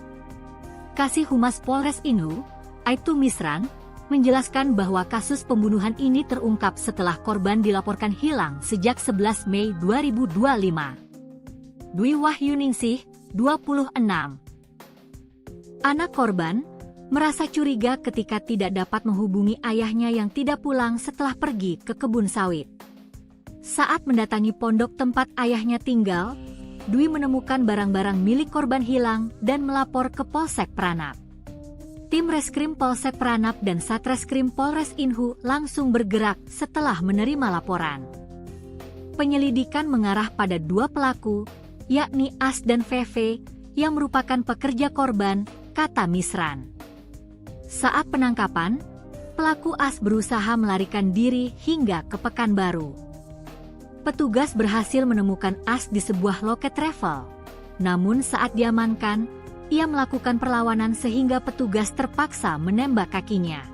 Kasih Humas Polres Inhu, Aibtu Misran, menjelaskan bahwa kasus pembunuhan ini terungkap setelah korban dilaporkan hilang sejak 11 Mei 2025. Dwi Wahyuningsih, 26. Anak korban merasa curiga ketika tidak dapat menghubungi ayahnya yang tidak pulang setelah pergi ke kebun sawit. Saat mendatangi pondok tempat ayahnya tinggal, Dwi menemukan barang-barang milik korban hilang dan melapor ke Polsek Pranap. Tim Reskrim Polsek Pranap dan Satreskrim Polres Inhu langsung bergerak setelah menerima laporan. Penyelidikan mengarah pada dua pelaku, yakni As dan Veve, yang merupakan pekerja korban, kata Misran. Saat penangkapan, Pelaku As berusaha melarikan diri hingga ke Pekanbaru. Petugas berhasil menemukan As di sebuah loket travel. Namun saat diamankan, ia melakukan perlawanan sehingga petugas terpaksa menembak kakinya.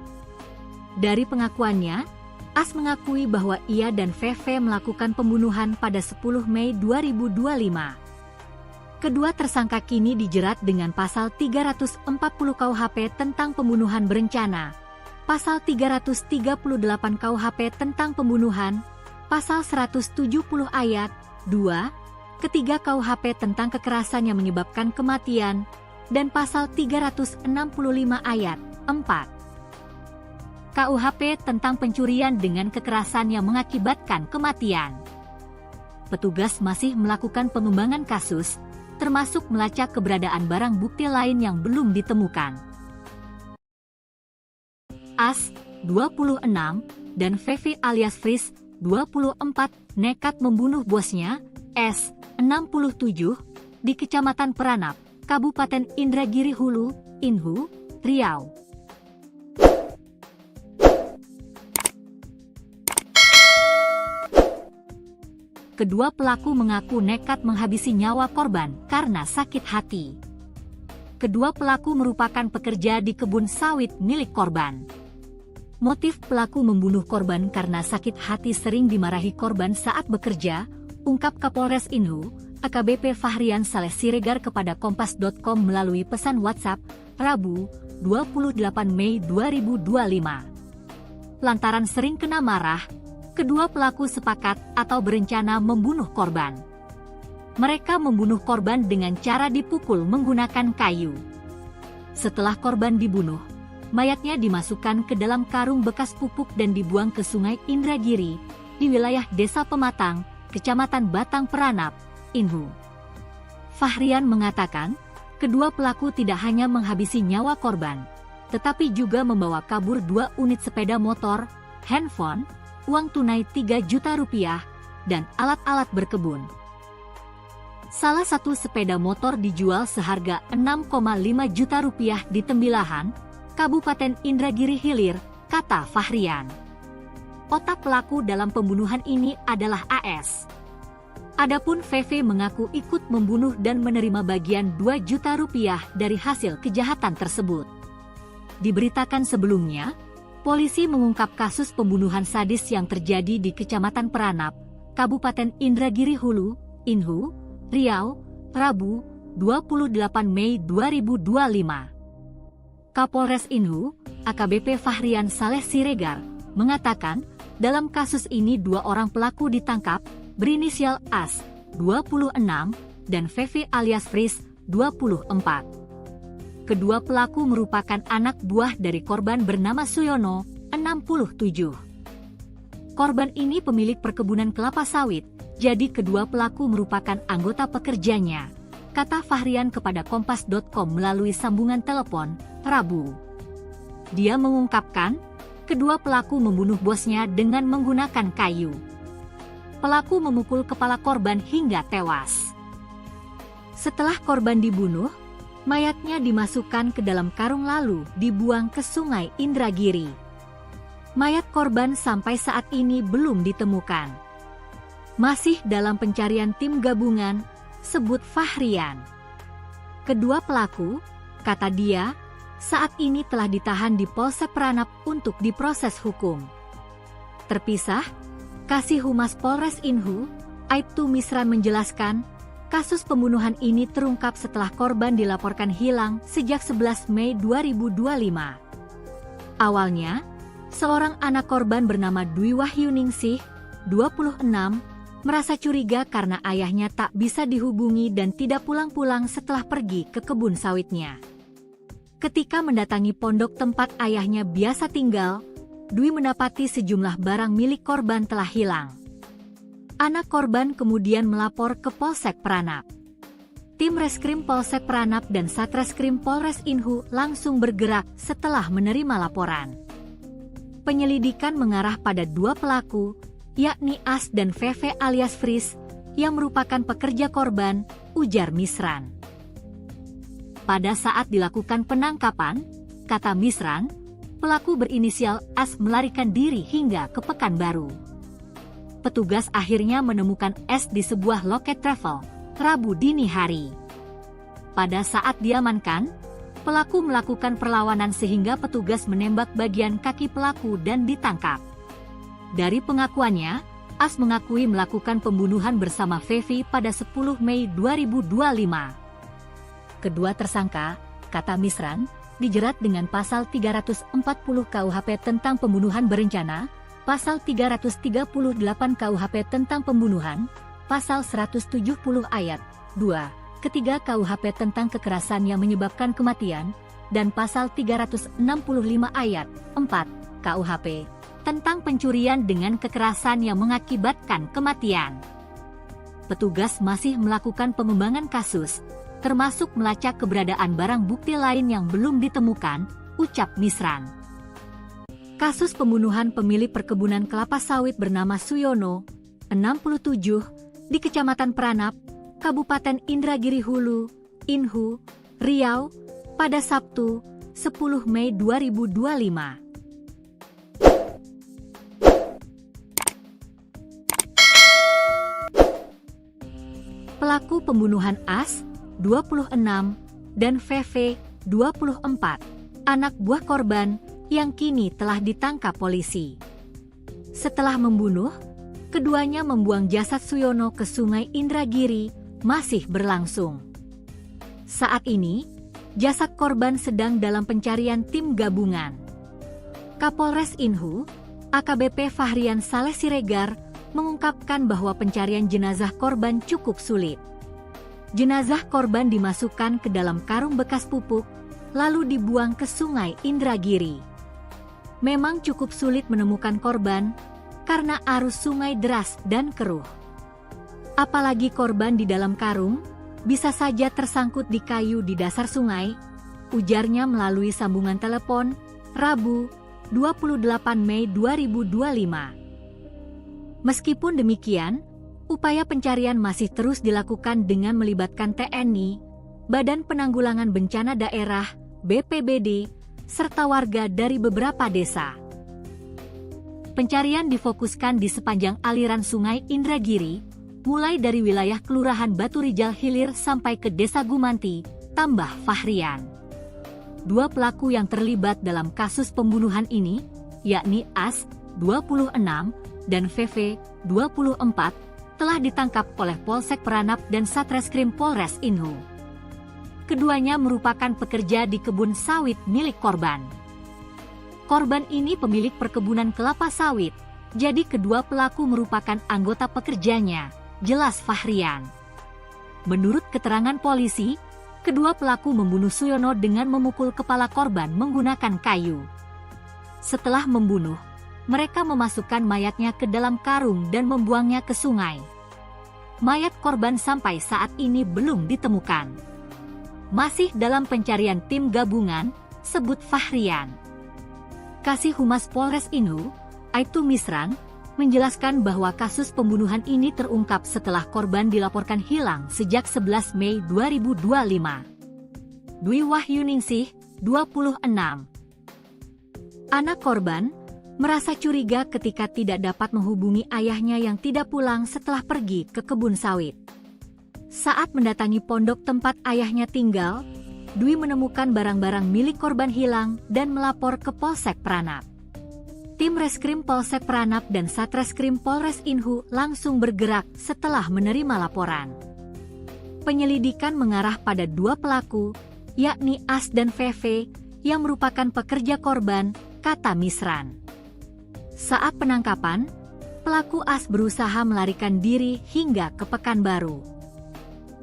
Dari pengakuannya, As mengakui bahwa ia dan VV melakukan pembunuhan pada 10 Mei 2025. Kedua tersangka kini dijerat dengan pasal 340 KUHP tentang pembunuhan berencana, pasal 338 KUHP tentang pembunuhan, pasal 170 ayat 2, ketiga KUHP tentang kekerasan yang menyebabkan kematian, dan pasal 365 ayat 4. KUHP tentang pencurian dengan kekerasan yang mengakibatkan kematian. Petugas masih melakukan pengembangan kasus, termasuk melacak keberadaan barang bukti lain yang belum ditemukan. As, 26, dan VV alias Fris, 24, nekat membunuh bosnya, S, 67, di Kecamatan Peranap, Kabupaten Indragiri Hulu, Inhu, Riau. Kedua pelaku mengaku nekat menghabisi nyawa korban karena sakit hati. Kedua pelaku merupakan pekerja di kebun sawit milik korban. Motif pelaku membunuh korban karena sakit hati sering dimarahi korban saat bekerja, ungkap Kapolres Inhu, AKBP Fahrian Saleh Siregar kepada Kompas.com melalui pesan WhatsApp, Rabu, 28 Mei 2025. Lantaran sering kena marah, kedua pelaku sepakat atau berencana membunuh korban. Mereka membunuh korban dengan cara dipukul menggunakan kayu. Setelah korban dibunuh, mayatnya dimasukkan ke dalam karung bekas pupuk dan dibuang ke Sungai Indragiri, di wilayah Desa Pematang, Kecamatan Batang Peranap, Inhu. Fahrian mengatakan, kedua pelaku tidak hanya menghabisi nyawa korban, tetapi juga membawa kabur 2 unit sepeda motor, handphone, uang tunai 3 juta rupiah, dan alat-alat berkebun. Salah satu sepeda motor dijual seharga 6,5 juta rupiah di Tembilahan, Kabupaten Indragiri Hilir, kata Fahrian. Otak pelaku dalam pembunuhan ini adalah AS. Adapun VV mengaku ikut membunuh dan menerima bagian 2 juta rupiah dari hasil kejahatan tersebut. Diberitakan sebelumnya, polisi mengungkap kasus pembunuhan sadis yang terjadi di Kecamatan Peranap, Kabupaten Indragiri Hulu, Inhu, Riau, Rabu, 28 Mei 2025. Kapolres Inhu, AKBP Fahrian Saleh Siregar, mengatakan, dalam kasus ini 2 orang pelaku ditangkap, berinisial As, 26, dan VV alias Fris, 24. Kedua pelaku merupakan anak buah dari korban bernama Suyono, 67. Korban ini pemilik perkebunan kelapa sawit, jadi kedua pelaku merupakan anggota pekerjanya, kata Fahrian kepada Kompas.com melalui sambungan telepon, Rabu. Dia mengungkapkan, kedua pelaku membunuh bosnya dengan menggunakan kayu. Pelaku memukul kepala korban hingga tewas. Setelah korban dibunuh, mayatnya dimasukkan ke dalam karung lalu dibuang ke Sungai Indragiri. Mayat korban sampai saat ini belum ditemukan. Masih dalam pencarian tim gabungan, sebut Fahrian. Kedua pelaku, kata dia, saat ini telah ditahan di Polsek Peranap untuk diproses hukum. Terpisah, Kasih Humas Polres Inhu, Aibtu Misran menjelaskan, kasus pembunuhan ini terungkap setelah korban dilaporkan hilang sejak 11 Mei 2025. Awalnya, seorang anak korban bernama Dwi Wahyuningsih, 26, merasa curiga karena ayahnya tak bisa dihubungi dan tidak pulang-pulang setelah pergi ke kebun sawitnya. Ketika mendatangi pondok tempat ayahnya biasa tinggal, Dwi mendapati sejumlah barang milik korban telah hilang. Anak korban kemudian melapor ke Polsek Peranap. Tim Reskrim Polsek Peranap dan Satreskrim Polres Inhu langsung bergerak setelah menerima laporan. Penyelidikan mengarah pada 2 pelaku, yakni As dan VV alias Fris, yang merupakan pekerja korban, ujar Misran. Pada saat dilakukan penangkapan, kata Misran, pelaku berinisial S melarikan diri hingga ke Pekanbaru. Petugas akhirnya menemukan S di sebuah loket travel, Rabu dini hari. Pada saat diamankan, pelaku melakukan perlawanan sehingga petugas menembak bagian kaki pelaku dan ditangkap. Dari pengakuannya, As mengakui melakukan pembunuhan bersama Fevi pada 10 Mei 2025. Kedua tersangka, kata Misran, dijerat dengan pasal 340 KUHP tentang pembunuhan berencana, pasal 338 KUHP tentang pembunuhan, pasal 170 ayat 2, ketiga KUHP tentang kekerasan yang menyebabkan kematian, dan pasal 365 ayat 4 KUHP tentang pencurian dengan kekerasan yang mengakibatkan kematian. Petugas masih melakukan pengembangan kasus, termasuk melacak keberadaan barang bukti lain yang belum ditemukan, ucap Misran. Kasus pembunuhan pemilik perkebunan kelapa sawit bernama Suyono, 67, di Kecamatan Pranap, Kabupaten Indragiri Hulu, Inhu, Riau, pada Sabtu, 10 Mei 2025. Pelaku pembunuhan As, 26, dan VV, 24, anak buah korban, yang kini telah ditangkap polisi. Setelah membunuh, keduanya membuang jasad Suyono ke Sungai Indragiri, masih berlangsung. Saat ini, jasad korban sedang dalam pencarian tim gabungan. Kapolres Inhu, AKBP Fahrian Saleh Siregar, mengungkapkan bahwa pencarian jenazah korban cukup sulit. Jenazah korban dimasukkan ke dalam karung bekas pupuk, lalu dibuang ke Sungai Indragiri. Memang cukup sulit menemukan korban, karena arus sungai deras dan keruh. Apalagi korban di dalam karung, bisa saja tersangkut di kayu di dasar sungai, ujarnya melalui sambungan telepon, Rabu, 28 Mei 2025. Meskipun demikian, upaya pencarian masih terus dilakukan dengan melibatkan TNI, Badan Penanggulangan Bencana Daerah, BPBD, serta warga dari beberapa desa. Pencarian difokuskan di sepanjang aliran Sungai Indragiri, mulai dari wilayah Kelurahan Baturijal Hilir sampai ke Desa Gumanti, tambah Fahrian. Dua pelaku yang terlibat dalam kasus pembunuhan ini, yakni As, 26, dan VV, 24, telah ditangkap oleh Polsek Pranap dan Satreskrim Polres Inhu. Keduanya merupakan pekerja di kebun sawit milik korban. Korban ini pemilik perkebunan kelapa sawit, jadi kedua pelaku merupakan anggota pekerjanya, jelas Fahrian. Menurut keterangan polisi, kedua pelaku membunuh Suyono dengan memukul kepala korban menggunakan kayu. Setelah membunuh, mereka memasukkan mayatnya ke dalam karung dan membuangnya ke sungai. Mayat korban sampai saat ini belum ditemukan. Masih dalam pencarian tim gabungan, sebut Fahrian. Kasih Humas Polres Inhu, Aibtu Misran, menjelaskan bahwa kasus pembunuhan ini terungkap setelah korban dilaporkan hilang sejak 11 Mei 2025. Dwi Wahyuningsih, 26. Anak korban merasa curiga ketika tidak dapat menghubungi ayahnya yang tidak pulang setelah pergi ke kebun sawit. Saat mendatangi pondok tempat ayahnya tinggal, Dwi menemukan barang-barang milik korban hilang dan melapor ke Polsek Pranap. Tim Reskrim Polsek Pranap dan Satreskrim Polres Inhu langsung bergerak setelah menerima laporan. Penyelidikan mengarah pada dua pelaku, yakni As dan VV, yang merupakan pekerja korban, kata Misran. Saat penangkapan, pelaku As berusaha melarikan diri hingga ke Pekanbaru.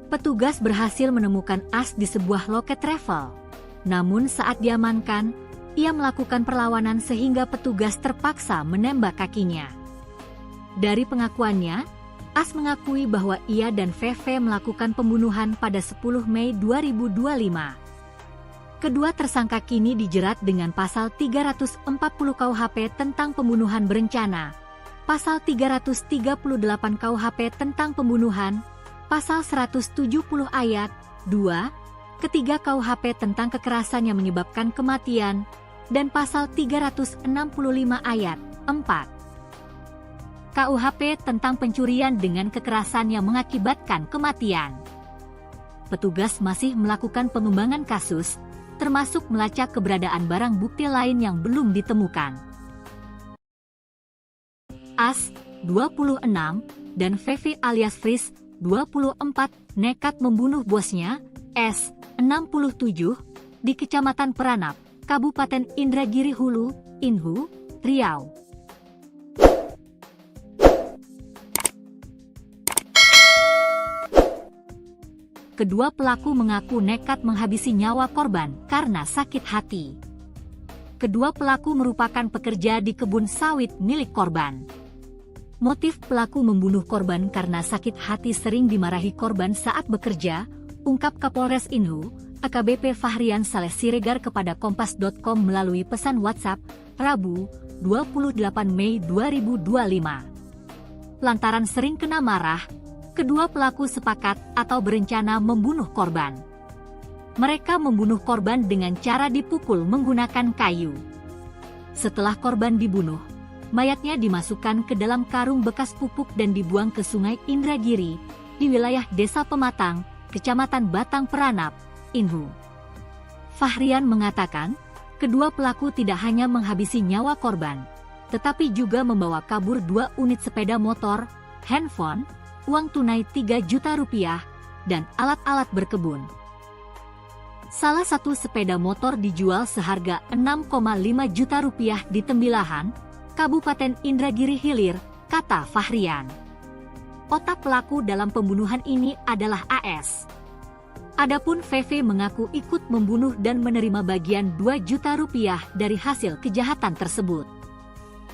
Petugas berhasil menemukan As di sebuah loket travel. Namun saat diamankan, ia melakukan perlawanan sehingga petugas terpaksa menembak kakinya. Dari pengakuannya, As mengakui bahwa ia dan VV melakukan pembunuhan pada 10 Mei 2025. Kedua tersangka kini dijerat dengan pasal 340 KUHP tentang pembunuhan berencana, pasal 338 KUHP tentang pembunuhan, pasal 170 ayat 2, ketiga KUHP tentang kekerasan yang menyebabkan kematian, dan pasal 365 ayat 4 KUHP tentang pencurian dengan kekerasan yang mengakibatkan kematian. Petugas masih melakukan pengembangan kasus, termasuk melacak keberadaan barang bukti lain yang belum ditemukan. As, 26, dan Fevi alias Fris, 24, nekat membunuh bosnya, S, 67, di Kecamatan Peranap, Kabupaten Indragiri Hulu, Inhu, Riau. Kedua pelaku mengaku nekat menghabisi nyawa korban karena sakit hati. Kedua pelaku merupakan pekerja di kebun sawit milik korban. Motif pelaku membunuh korban karena sakit hati sering dimarahi korban saat bekerja, ungkap Kapolres Inhu, AKBP Fahrian Saleh Siregar kepada Kompas.com melalui pesan WhatsApp, Rabu, 28 Mei 2025. Lantaran sering kena marah, kedua pelaku sepakat atau berencana membunuh korban. Mereka membunuh korban dengan cara dipukul menggunakan kayu. Setelah korban dibunuh, mayatnya dimasukkan ke dalam karung bekas pupuk dan dibuang ke Sungai Indragiri, di wilayah Desa Pematang, Kecamatan Batang Peranap, Inhu. Fahrian mengatakan, kedua pelaku tidak hanya menghabisi nyawa korban, tetapi juga membawa kabur 2 unit sepeda motor, handphone, uang tunai 3 juta rupiah, dan alat-alat berkebun. Salah satu sepeda motor dijual seharga 6,5 juta rupiah di Tembilahan, Kabupaten Indragiri Hilir, kata Fahrian. Otak pelaku dalam pembunuhan ini adalah AS. Adapun VV mengaku ikut membunuh dan menerima bagian 2 juta rupiah dari hasil kejahatan tersebut.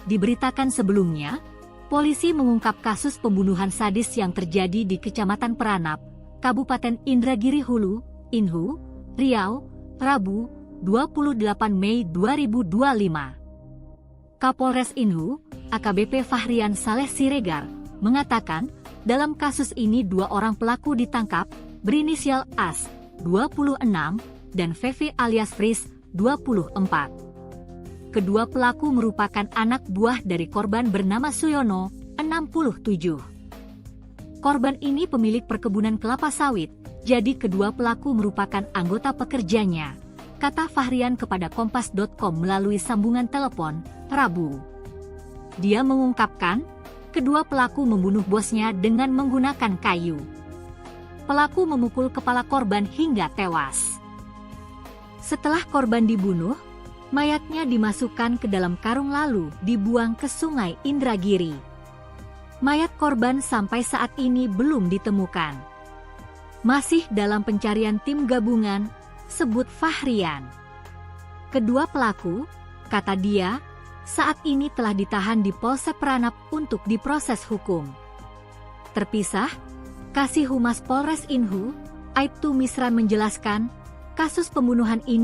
Diberitakan sebelumnya, polisi mengungkap kasus pembunuhan sadis yang terjadi di Kecamatan Peranap, Kabupaten Indragiri Hulu, Inhu, Riau, Rabu, 28 Mei 2025. Kapolres Inhu, AKBP Fahrian Saleh Siregar, mengatakan, dalam kasus ini 2 orang pelaku ditangkap, berinisial As, 26, dan Fevi alias Fris, 24. Kedua pelaku merupakan anak buah dari korban bernama Suyono, 67. Korban ini pemilik perkebunan kelapa sawit, jadi kedua pelaku merupakan anggota pekerjanya, kata Fahrian kepada Kompas.com melalui sambungan telepon, Rabu. Dia mengungkapkan, kedua pelaku membunuh bosnya dengan menggunakan kayu. Pelaku memukul kepala korban hingga tewas. Setelah korban dibunuh, mayatnya dimasukkan ke dalam karung lalu dibuang ke Sungai Indragiri. Mayat korban sampai saat ini belum ditemukan. Masih dalam pencarian tim gabungan, sebut Fahrian. Kedua pelaku, kata dia, saat ini telah ditahan di Polsek Peranap untuk diproses hukum. Terpisah, Kasih Humas Polres Inhu, Aibtu Misran menjelaskan, kasus pembunuhan ini